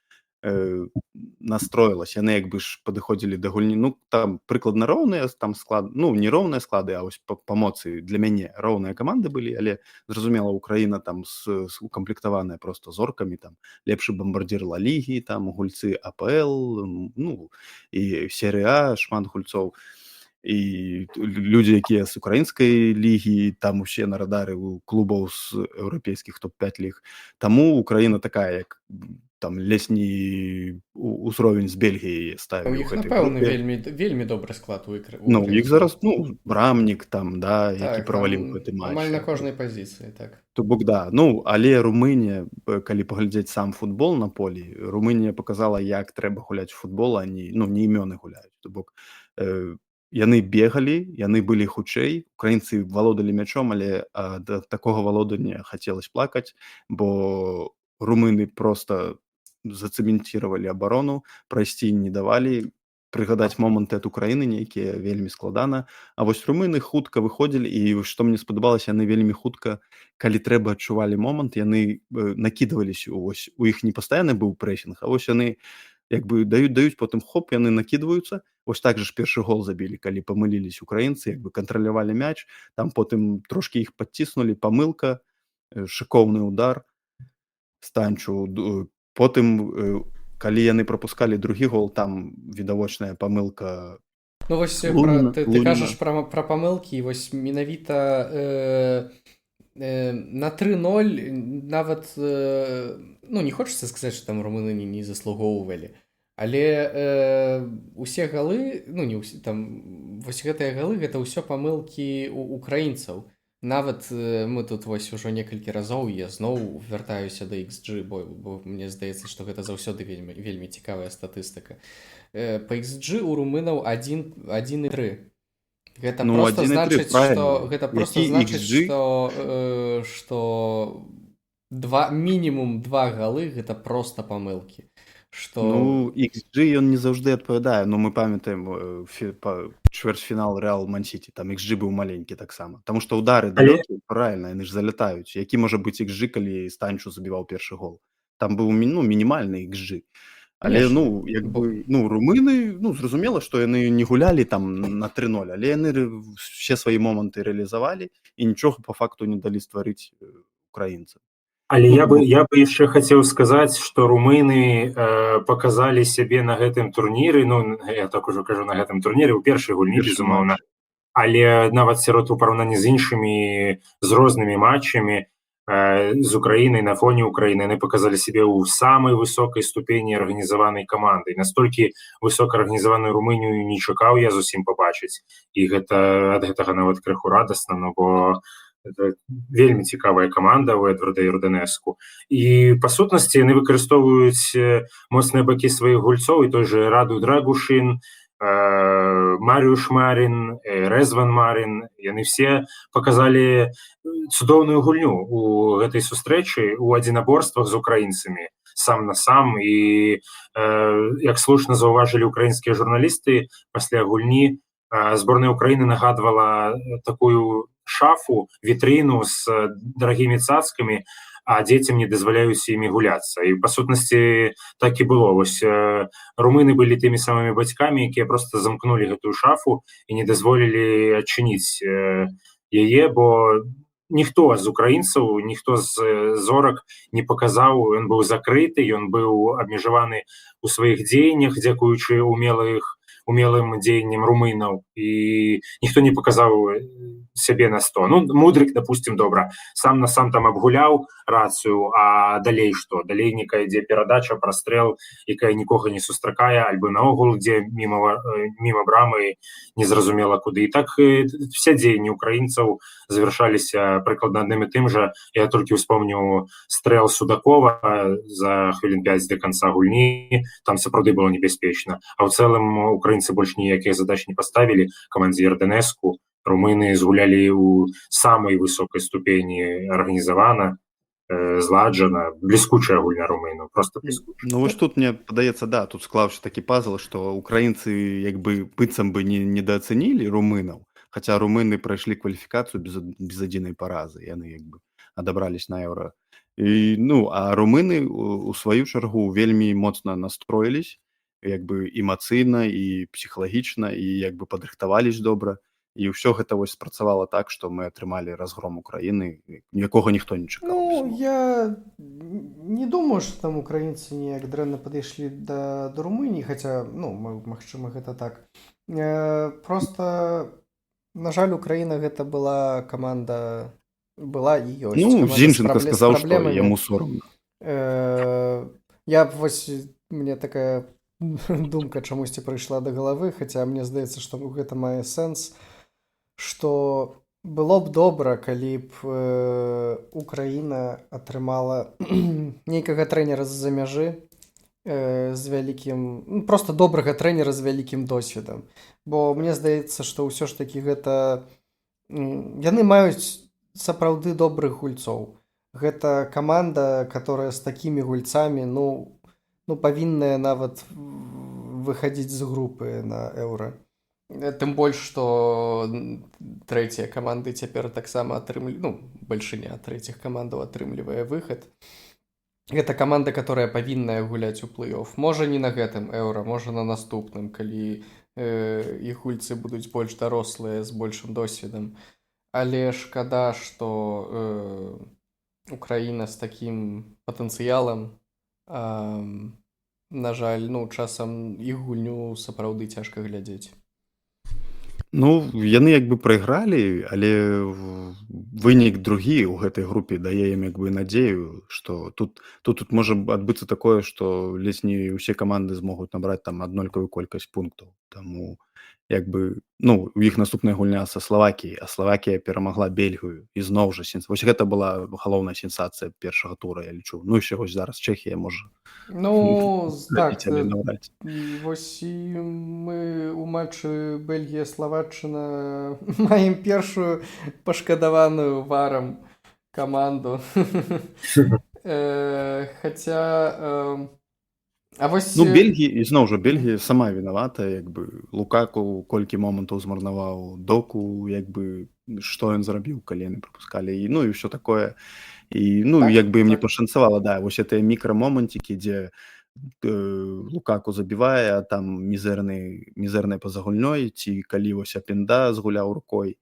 настроілася, яны як бы ж падыходзілі да гульні, ну, там прыкладна роўныя там склад, ну, не роўныя склады, а вось па моцы для мяне роўныя каманды былі, але зразумела, Украіна там укамплектаваная просто зоркамі, там лепшы бамбардзір Ла Лігі, там гульцы АПЛ, ну, і серыя А, шмат гульцоў, і людзі, якія з украінскай лігі, там усе на радары у клубаў з еўрапейскіх топ-5 ліг. Таму Украіна такая, як там лесні ўзровень з Бельгіяй ставіў. У іх, напэўна, вельмі добры склад у ікры. Ну, у іх зараз, ну, Брамнік там, да, які Так, праваліў гэты матч. амаль на кожнай пазіцыі, так. То бок, да. Ну, але Румынія, калі паглядзець сам футбол на полі, Румынія показала, як трэба гуляць у футбол, а не імёны гуляюць. То бок, яны бегалі, яны былі хутчэй, украінцы валодалі мячом, але да такога валодання хацелось плакаць, бо румыны просто зацэментировали абарону, прайсці не давалі, прыгадаць моманты ад Украіны нейкія вельмі складана. А вось румыны хутка выходзілі, і што мне спадабалася, яны вельмі хутка, калі трэба, адчувалі момант, яны накідваліся, вось у іх не пастаянны быў прэсінг, а вось яны як бы даюць, потым хоп, яны накідваюцца. Вось так же ж першы гол забілі, калі памыліліся украінцы, як бы кантралявалі мяч, там потым трошкі іх падціснулі, памылка, шыкоўны удар Станчу. Потым, калі яны прапускалі другі гол, там відавочная памылка. Ну вось ты кажаш пра памылкі, вось менавіта на 3-0 нават, ну, не хочацца сказаць, што там румыны не заслугоўвалі, але усе галы, ну, не ўсе, там, вось гэтыя галы, гэта ўсё памылкі украінцаў. Нават мы тут вось ужо некалькі разоў, я зноў вяртаюся да XG, бо мне здаецца, што гэта заўсёды вельмі цікавая статыстыка. Па XG у румынаў 1,3. Гэта просто значыць, што мінімум 2 галы гэта просто памылкі. Ну, XG ён не заўжды адпавядае, но мы памятаем чвэрцьфінал Рэал Ман-Сіці, там XG быў маленькі таксама, таму што ўдары далёкі, правильно, яны ж залятаюць. Які можа быць XG, калі Станчу забіваў першы гол? Там быў мінімальны XG. Але, ну, як бы, ну, румыны, ну, зразумела, што яны не гулялі там на 3-0, але яны все свае моманты рэалізавалі і нічога па факту не далі стварыць украінцам. Але я бы яшчэ хацеў сказаць, што румыны паказалі сябе на гэтым турніры, ну, я так ужо кажу, на гэтым турніры, у першай гульні, безумоўна, але нават сярод у параўнанні з іншымі, з рознымі матчамі з Украінай, на фоне Украіны, яны паказалі сябе ў самай высокай ступені арганізаванай каманды. Настолькі высока арганізаваную Румынію не чакаў я зусім пабачыць, і гэта ад гэтага нават крыху радасна, ну, бо это вельмі цікавая каманда у Эдварда Юрданеску. І, па сутнасці, яны выкарыстоўваюць моцныя бакі сваіх гульцоў, і той же Раду Драгушин, Маріуш Марін, Резван Марін, яны все паказалі цудоўную гульню у гэтай сустрэчы, у адзінаборствах з украінцамі, сам на сам. І, як слушна заўважылі украінскія журналісты, пасля гульні зборная Украіны нагадвала такую шафу, вітрыну з дарагімі цацкамі, а дзецям не дазваляюць імі гуляцца. І па сутнасці так і было. Вось румыны былі тымі самымі бацькамі, якія проста замкнулі гэтую шафу і не дазволілі адчыніць яе, бо ніхто з украінцаў, ніхто з зорак не паказаў, ён быў закрыты, ён быў абмежаваны ў сваіх дзеяннях, дзякуючы умелым дзеянням румынаў, і ніхто не паказаў сябе на 100. Ну, Мудрик, допустим, добра, сам на сам там абгуляў рацыю, а далей што? Далей некая ідзе перадача, прастрэл, якая нікога не сустракае, альбо наогул ідзе міма брамы, незразумела куды. І так все дзеянні украінцаў завяршаліся прыкладна адным і тым жа. Я толькі ўспомню стрэл Судакова за хвілін 5 да канца гульні, там сапраўды было небяспечна. А ў цэлым украінцы больш ніякіх задач не паставілі, камандзір Дэнеску, румыны згулялі ў самай высокай ступені арганізавана, зладжана, бліскучая гульня румынаў, просто бліскучая. Ну вось тут мне падаецца, да, тут склаўся такі пазл, што украінцы як бы быццам бы недаацэнілі румынаў, хаця румыны прайшлі кваліфікацыю без адзінай паразы, яны як бы адабрались на еўра. І, ну, а румыны у сваю чаргу вельмі моцна настроілись, як бы эмацыйна і псіхалагічна, і як бы падрыхтавались добра. І ўсё гэта вось спрацавала так, што мы атрымалі разгром Украіны, якога ніхто не чакаў. Ну, я не думаю, што там украінцы неяк дрэнна падышлі да Румыніі, хаця, ну, магчыма, гэта так. Просто, на жаль, Украіна гэта была каманда, была і ёсць. Ну, Зінченка сказаў, што яму сорамна. Мне такая думка чамусьці прыйшла да галавы, хаця мне здаецца, што гэта мае сэнс, што было б добра, калі б Украіна атрымала нейкага трэнера з-за мяжы з вялікім, просто добрага трэнера з вялікім досведам. Бо мне здаецца, што ўсё ж такі гэта... Яны маюць сапраўды добрых гульцоў. Гэта каманда, которая з такімі гульцамі, ну павінная нават выхадзіць з групы на еўра. Тым больш, што трэція каманды цяпер таксама атрымліваюць, ну, бальшыня трэціх камандаў атрымлівае выхад. Гэта каманда, которая павінная гуляць у плэй-офф. Можа, не на гэтым еўра, можа, на наступным, калі іх гульцы будуць больш дарослыя, з большым досведам. Але шкада, што Украіна з такім патэнцыялам, на жаль, ну, часам іх гульню сапраўды цяжка глядзець. Ну, яны як бы прайгралі, але вынік другі ў гэтай групе дае ім як бы надзею, што тут можа адбыцца такое, што ледзь не ўсе каманды змогуць набраць там аднолькавую колькасць пунктаў. Таму як бы, ну, у іх наступная гульня са Славакіяй, а Славакія перамагла Бельгію. І зноў жа, вось гэта была галоўная сенсацыя першага тура, я лічу. Ну, і вось зараз Чэхія можа. Ну, так, вось і мы ў матчы Бельгія-Славаччына маем першую пашкадаваную варам каманду. Хаця... Ну, Бельгія, і зноў жа, Бельгія сама вінавата, як бы Лукаку колькі момантаў змарнаваў, Доку, як бы, што ён зрабіў, калі яны прапускалі, і, ну, і ўсё такое. І, ну, як бы ім не пашанцавала, да, вось гэтыя мікрамоманцікі, дзе Лукаку забівае, а там мізэрнай па-за гульнёй, ці калі вось Апінда згуляў рукой,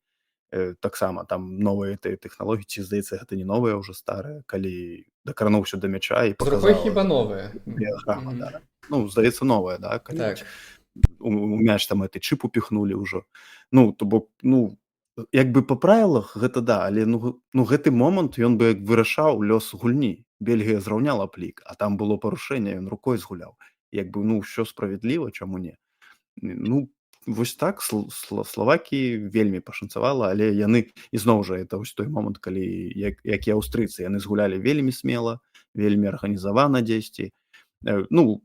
таксама там новыя тэхналогіі, ці, здаецца, гэта не новыя, ўжо старыя, калі дакрануўся да мяча і паказаў... З рукой хіба новая. Біяграма, да. Ну, здаецца, новая, да, калі Так. У мяч там гэты чып упіхнулі ўжо. Ну, то бок, ну, як бы па правілах гэта да, але ну гэты момант ён бы як вырашаў лёс гульні. Бельгія зраўняла плік, а там было парушэнне, ён рукой згуляў. Як бы, ну, ўсё справядліва, чаму не? Ну, вось так Славакіі вельмі пашанцавала, але яны, ізноў жа, это вось той момант, калі, як і аўстрыйцы, яны згулялі вельмі смела, вельмі арганізавана дзесьці. Ну,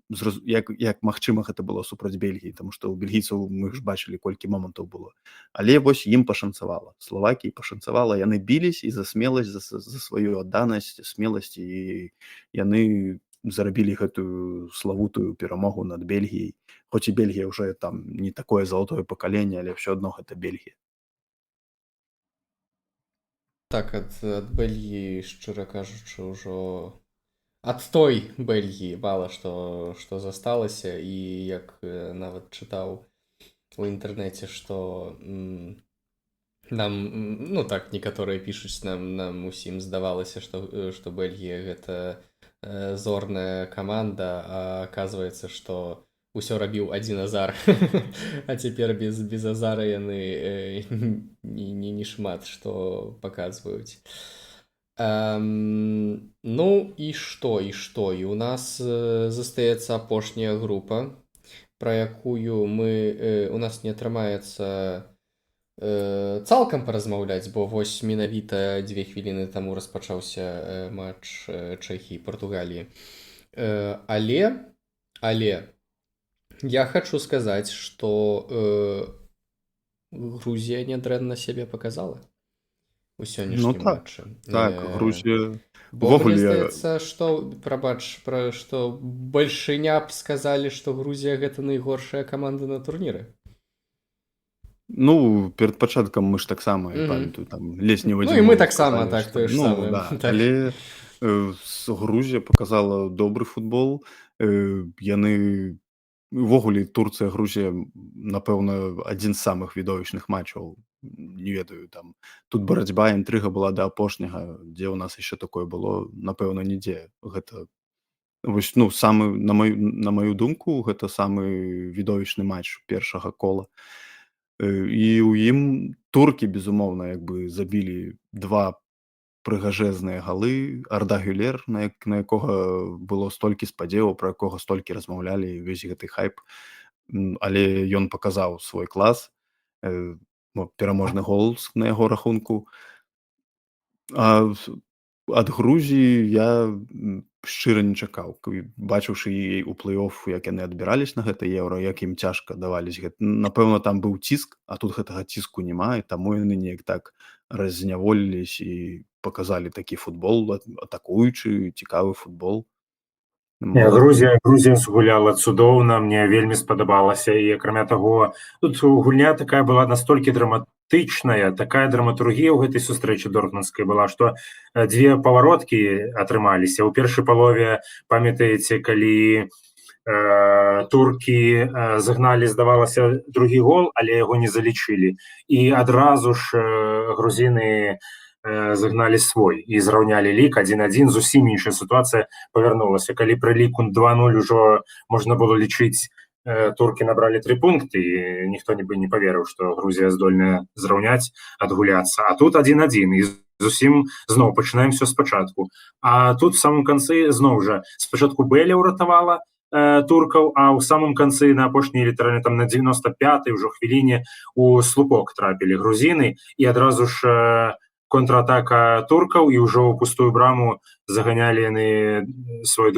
як магчыма гэта было супраць Бельгіі, таму што ў бельгійцаў мы ж бачылі, колькі момантаў было. Але вось ім пашанцавала. Славакіі пашанцавала, яны біліся і за смеласць, за сваю адданасць, смеласць, і яны зарабілі гэтую славутую перамогу над Бельгіяй. Хоць і Бельгія ўжо там не такое залатое пакаленне, але ўсё адно гэта Бельгія. так, ад Бельгіі, шчыра кажучы, ўжо ад той Бельгіі мала што засталася, і як нават чытаў у інтэрнэце, што нам, ну так, некаторыя пішуць, нам усім здавалася, што Бельгія гэта зорная каманда, а аказваецца, што ўсё рабіў адзін Азар, а цяпер без Азара яны не шмат што паказваюць. Ну і што, і у нас застаецца апошняя група, пра якую у нас не атрымаецца цалкам паразмаўляць, бо вось менавіта 2 хвіліны таму распачаўся матч Чэхіі і Партугаліі. Але я хачу сказаць, што Грузія нядрэнна сябе паказала у сённяшнім матчы. Так, Грузія... Бо мне здаецца, што, што бальшыня б сказалі, што Грузія гэта найгоршая каманда на турніры. Ну, перад пачаткам мы ж таксама, я памятаю, там ледзь не в адзін. Ну і мы таксама, так, тое ж самае. Але Грузія паказала добры футбол. Яны... Увогуле, Турцыя, Грузія, напэўна, адзін з самых відовішчных матчаў. Не ведаю, там... Тут барацьба, інтрыга была да апошняга. Дзе ў нас яшчэ такое было? Напэўна, нідзе. Гэта... Вось, ну, на маю думку, гэта самы відовішчны матч першага кола. І ў ім туркі, безумоўна, як бы забілі 2 прыгажэзныя галы. Арда Гюлер, на якога было столькі спадзеваў, пра якога столькі размаўлялі, весь гэты хайп. Але ён паказаў свой клас. Пераможны гол на яго рахунку. А ад Грузіі я шчыра не чакаў. Бачыўшы яе ў плэй-оф, як яны адбірались на гэта еўра, як ім цяжка давались. Напэўна, там быў ціск, а тут гэтага ціску няма, і таму яны неяк так разняволілись і показалі такі футбол, атакуючы, цікавы футбол. Грузія згуляла цудоўна, мне вельмі спадабалася, і акрамя таго, тут гульня такая была настолькі драматычная, такая драматургія ў гэтай сустрэчы дортмундскай была, што 2 павароткі атрымаліся. У першай палове, памятаеце, калі туркі загналі, здавалася, другі гол, але яго не залічылі. І адразу ж грузіны загналі свой і зраўнялі лік 1-1, зусім іншая сітуацыя павярнулася. Калі пры ліку 2-0 ужо можна было лічыць, туркі набралі 3 пункты, і ніхто нібы не паверыў, што Грузія здольная зраўняць, адгуляцца. А тут 1-1, і зусім зноў пачынаем все спачатку. А тут в самым канцы зноў жа спачатку Беля ўратавала туркаў, а ў самым канцы на апошняй, літаральна там на 95-й ўжо хвіліне у слупок трапілі грузіны, і адразу ж контратака туркаў, і ўжо ў пустую браму заганялі яны свой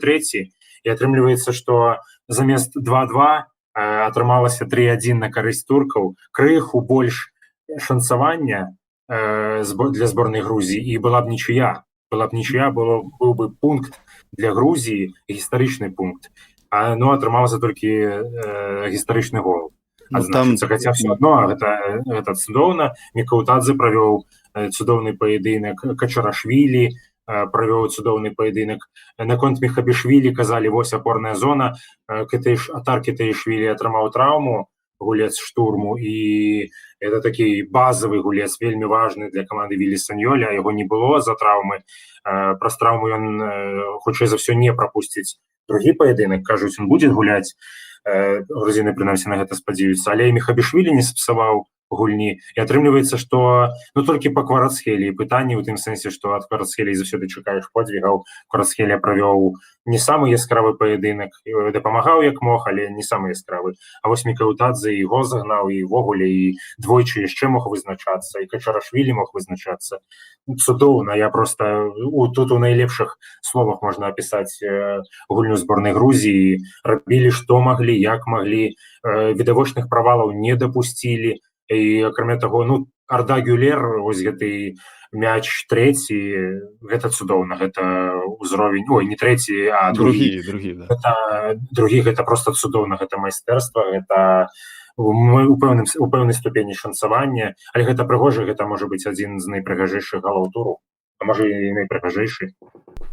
трэці, і атрымліваецца, што замест 2-2 атрымалася 3-1 на карысць туркаў, крыху больш шансавання для зборнай Грузіі, і была б нічыя, быў бы пункт для Грузіі, гістарычны пункт, но атрымалася толькі гістарычны гол. Хаця все адно гэта цудоўна. Мікаутадзе правёў цудоўны паядынак, Качарашвілі правёў цудоўны паядынак. Наконт Мехабішвілі казалі, вось апорная зона, Атар Кітаішвілі атрымаў траўму, гулец штурму, і это такі базавы гулец, вельмі важны для каманды Вілі Саньёля, яго не было за траўмы. Праз траўму ён, хутчэй за ўсё, не прапусціць другі паядынак, кажуць, ён будзе гуляць. Грузіны, прынамсі, на гэта спадзяюцца, але і Мехабішвілі не спсаваў гульні, і атрымліваецца, што толькі па Кварацхелі пытанне ў тым сэнсе, што ад Кварацхелі заўсёды чакаеш подзвігаў. Кварацхелі правёў не самы яскравы паядынак, дапамагаў як мог, але не самы яскравы. А вось Мікаутадзе і гол загнаў, і ввогуле, і двойчы яшчэ мог вызначацца, і Качарашвілі мог вызначацца. Цудоўна, я проста тут у найлепшых словах можна апісаць гульню зборнай Грузіі. Рабілі што маглі, як маглі, відавочных правалаў не дапусцілі. І акрамя таго, Арда Гюлер, вось гэты мяч трэці, гэта цудоўна, гэта ўзровень, не трэці, а другі, да. Другі, гэта проста цудоўна, гэта майстэрства, гэта у пэўнай ступені шанцавання, але гэта прыгожа, гэта можа быць адзін з найпрыгажэйшых галоў туру, а можа і найпрыгажэйшы.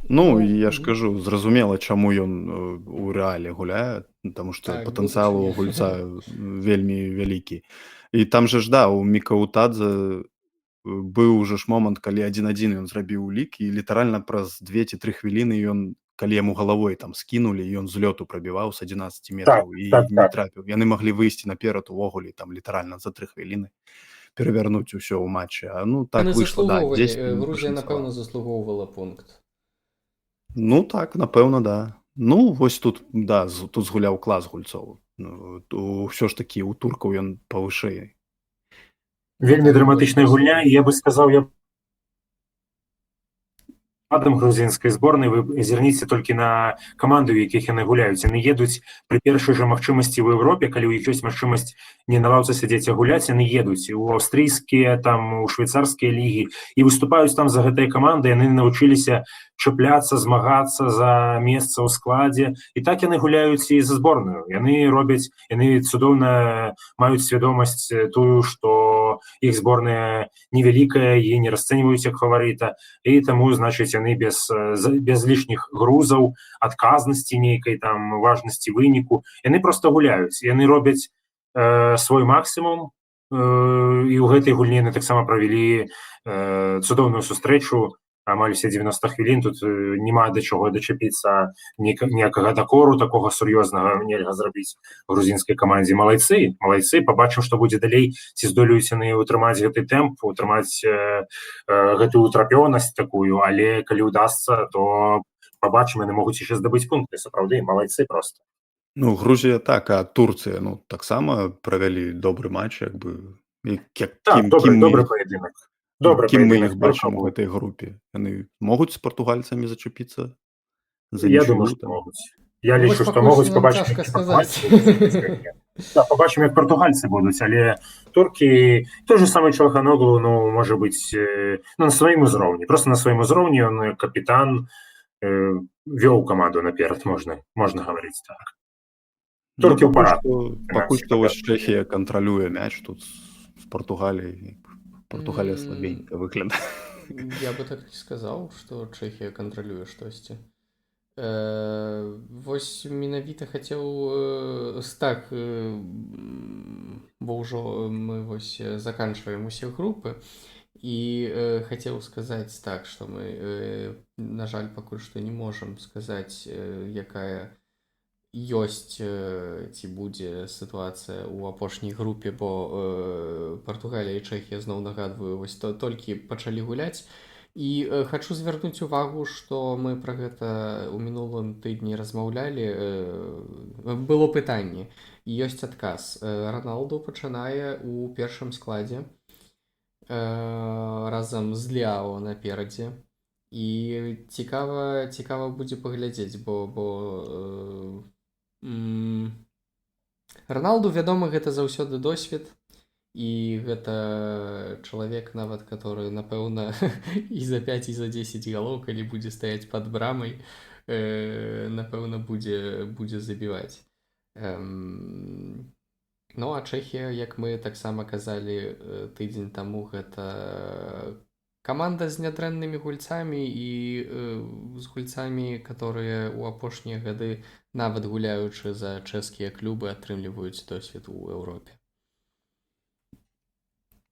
Ну, я ж кажу, зразумела, чаму ён у рэале гуляе, таму што Так, патэнцыял у будучыня. гульца вельмі вялікі. І там жа ж, да, у Мікаутадзе быў уже ж момант, калі 1-1 ён зрабіў лік, і літаральна праз 2 ці 3 хвіліны ён, калі яму галавой там скінулі, ён з лёту прабіваў з 11 Так, метраў і так, не так. трапіў. Яны маглі выйсці наперад увогуле там літаральна за 3 хвіліны перавярнуць усё ў матчы. А ну так Яны выйшла, да, заслугоўвалі, 10 хвілін Грузія, пашанцавала. напэўна, заслугоўвала пункт. Ну так, напэўна, да. Ну, вось тут, да, тут згуляў клас гульцоў. Ну, ўсё ж такі у туркаў ён павышэй. Вельмі Так, драматычная больш гульня, і я бы сказаў, грузінскай зборнай, вы зірніце толькі на каманды, у якіх яны гуляюць. Яны едуць пры першай жа магчымасці ў Еўропе, калі ў іх ёсць магчымасць не на лаўцы сядзець, а гуляць, яны едуць у аўстрыйскія, там, у швейцарскія лігі і выступаюць там за гэтыя каманды. Яны навучыліся чапляцца, змагацца за месца ў складзе. І так яны гуляюць і за зборную. Яны цудоўна маюць свядомасць тую, што іх зборная невялікая і не расцэньваюць як фаварыта. І таму, значыць, яны без лішніх грузаў, адказнасці нейкай, там, важнасці выніку. Яны проста гуляюць. Яны робяць свой максімум, і ў гэтай гульні яны таксама правялі цудоўную сустрэчу, амаль усе 90 хвілін. Тут няма да чаго дачапіцца, ніякага дакору такога сур'ёзнага нельга зрабіць грузінскай камандзе. Малайцы, пабачым, што будзе далей, ці здолеюць яны ўтрымаць гэты тэмп, утрымаць гэтую утрапёнасць такую, але калі ўдасца, то пабачым, яны могуць яшчэ здабыць пункты, сапраўды, малайцы проста. Ну, Грузія так, а Турцыя, ну, таксама правялі добры матч, як бы. Так, добры паядынак. Кім мы іх бачым у гэтай групе? Яны могуць з партугальцамі зачапіцца? Я думаю, што могуць. Я лічу, што могуць. Пабачым, як партугальцы будуць, але туркі, той же самы Чалханоглу, ну, можа быць, на сваім узроўні. Проста на сваім узроўні ён капітан, вёў каманду наперад, можна гаварыць так. Туркі ў парадку. Пакуль што вось Чэхія кантралюе мяч тут з Партугаліяй. Партугалія слабенька выглядае. Я бы так не сказаў, што Чэхія кантралюе штосьці. Вось менавіта хацеў так, бо ўжо мы вось заканчваем усе групы, і хацеў сказаць так, што мы, на жаль, пакуль што не можам сказаць, якая ёсць ці будзе сітуацыя ў апошняй групе, бо Партугалія і Чэхія, зноў нагадваю, вось толькі пачалі гуляць. І хачу звярнуць увагу, што мы пра гэта ў мінулым тыдні размаўлялі. Было пытанне, ёсць адказ. Раналду пачынае ў першым складзе разам з Ляо наперадзе. І цікава будзе паглядзець, бо Раналду, вядома, гэта заўсёды досвед, і гэта чалавек нават, который, напэўна, і за 5, і за 10 галоў, калі будзе стаяць пад брамай, напэўна, будзе забіваць. Ну, а Чэхія, як мы таксама казалі тыдзень таму, гэта каманда з нядрэннымі гульцамі і з гульцамі, которые ў апошнія гады, нават гуляючы за чэшскія клубы, атрымліваюць досвед у Еўропе.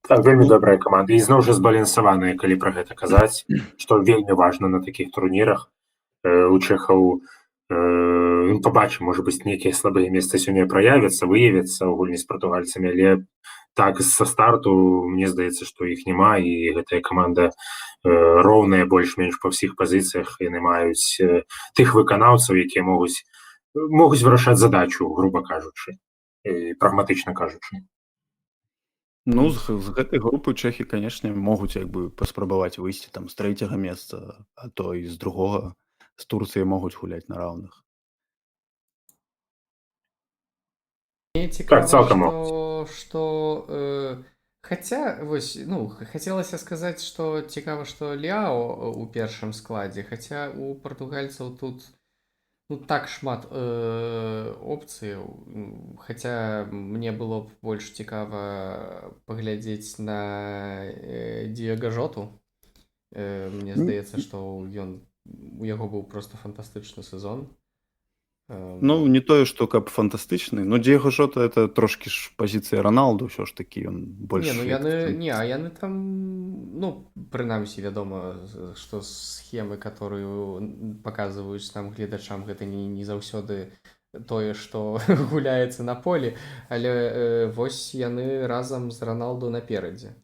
Так, вельмі добрая каманда. І зноў жа збалансаваная, калі пра гэта казаць, што вельмі важна на такіх турнірах. У чэхаў пабачым, можа быць, нейкія слабыя месцы сёння праявяцца, выявяцца ў гульні з партугальцамі, але так, са старту, мне здаецца, што іх няма, і гэтая каманда роўная больш-менш па ўсіх пазіцыях. Яны маюць тых выканаўцаў, якія могуць вырашаць задачу, груба кажучы, прагматычна кажучы. Ну, з гэтай групы чэхі, канешне, могуць як бы паспрабаваць выйсці там з 3-го месца, а то і з 2-го. З Турцыяй могуць гуляць на раўных. Мне цікава, што хаця, вось, ну, хацелася сказаць, што цікава, што Ляо у першым складзе, хаця у партугальцаў тут Ну, так шмат опцыяў. Хаця мне было б больш цікава паглядзець на Дієга Жоту. Мне Н- здаецца, што у яго быў проста фантастычны сезон. Ну, не тое, што каб фантастычны, но Дієго Жота это трошкі ж пазіцыя Роналду, ўсё ж такі ён больш Не, ну як яны там, ну, прынамсі, вядома, што схемы, которую паказваюць там гледачам, гэта не заўсёды тое, што гуляецца на полі, але вось яны разам з Роналду наперадзе.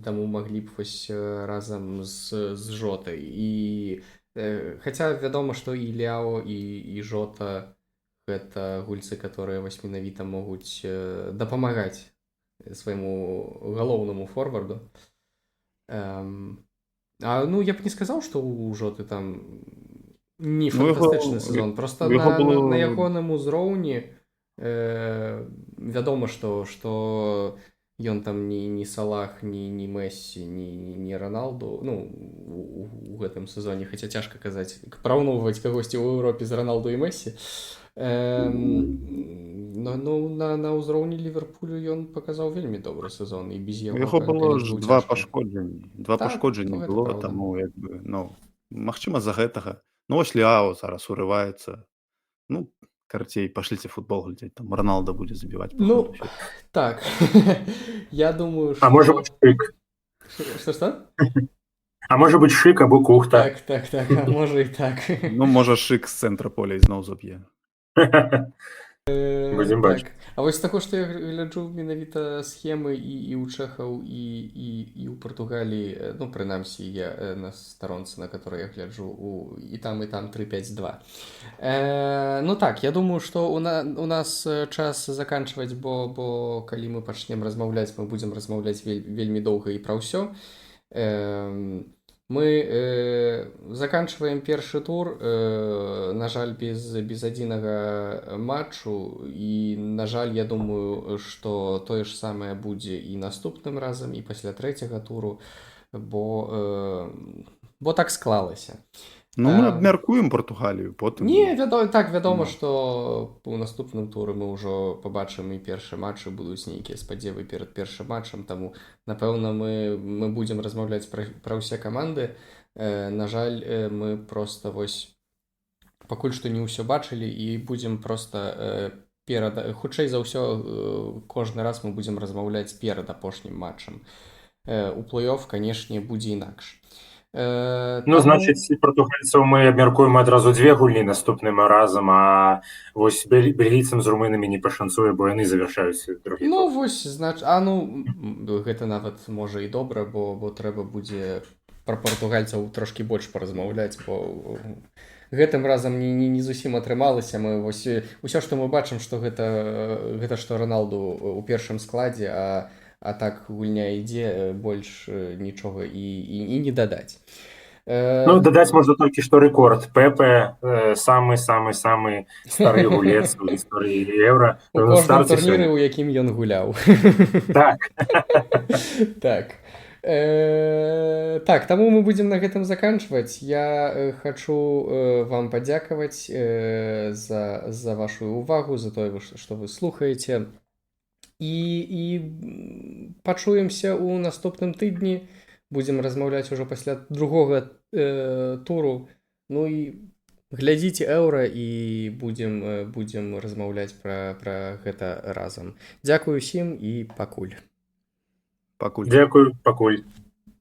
Таму маглі б вось разам з Жотай. І хаця вядома, што і Ляо, і Жота гэта гульцы, которые вось менавіта могуць дапамагаць свайму галоўнаму форварду. Ну я б не сказаў, што ў Жоты там не Ну, фантастычны сезон, просто у яго на было ягоным узроўні вядома, што ён там не Салах, не Мессі, не Роналду, ну, у гэтым сезоне, хаця цяжка казаць, параўноўваць кагосьці ў Еўропе з Роналду і Мессі. Ну, на ўзроўні Ліверпулю ён паказаў вельмі добры сезон, і без у яго яго было калісь ж быў два цяжкі. пашкоджанні. Так, ну, гэта Было, праўда. таму як бы, ну, магчыма, з-за гэтага. Ну, вось Ляо зараз урываецца. Ну, карацей, пашліце футбол глядзець, там Роналда будзе забіваць, Ну, паходу, ўсё. так, я думаю, А может быть што... шик. Што? А может быть шик або кухта. Так, а можа і так. Ну, можа, Шык з цэнтра поля ізноў заб'е. Будем бачить. Так. А вось таго, што я гляджу менавіта схемы і ў чэхаў, і ў Партугаліі, ну, прынамсі, я на старонцы, на которой я гляджу, і там 3-5-2. Ну так, я думаю, што у нас час заканчваць, бо калі мы пачнем размаўляць, мы будзем размаўляць вельмі доўга і пра ўсё. Мы заканчиваем першы тур, на жаль, без адзінага матчу, і, на жаль, я думаю, што тое ж самае будзе і наступным разам, і пасля трэцяга туру, бо так склалася. Ну, мы абмяркуем Партугалію, потым... Не, вядома, што у наступным туры мы ўжо пабачым і першы матчы, будуць нейкія спадзевы перад першым матчам, таму, напэўна, мы будзем размаўляць пра ўсе каманды. На жаль, мы проста вось пакуль што не ўсё бачылі, і будзем проста хутчэй за ўсё, кожны раз мы будзем размаўляць перад апошнім матчам. У плэй-офф, канешне, будзе інакш. Ну, значыць, партугальцаў мы абмяркуем адразу дзве гульні наступным разам, а вось бельгійцам з румынамі не пашанцуе, бо яны завяршаюць другі Ну, тур. вось, гэта нават можа і добра, бо трэба будзе пра партугальцаў трошкі больш паразмаўляць, бо гэтым разам не зусім атрымалася. Мы вось усё, што мы бачым, што гэта што Роналду у першым складзе, а так гульня ідзе, больш нічога і не дадаць. Ну, дадаць можна толькі што рэкорд. Пепе, самы стары гулец у гісторыі Еўра. У кожным турніры, у якім ён гуляў. Так. Так, таму мы будзем на гэтым заканчваць. Я хачу вам падзякаваць за вашу ўвагу, за тое, што вы слухаеце. І пачуемся ў наступным тыдні. Будзем размаўляць ужо пасля другога туру. Ну і глядзіце Еўра, і будзем размаўляць пра гэта разам. Дзякую ўсім і пакуль. Дзякую, пакуль.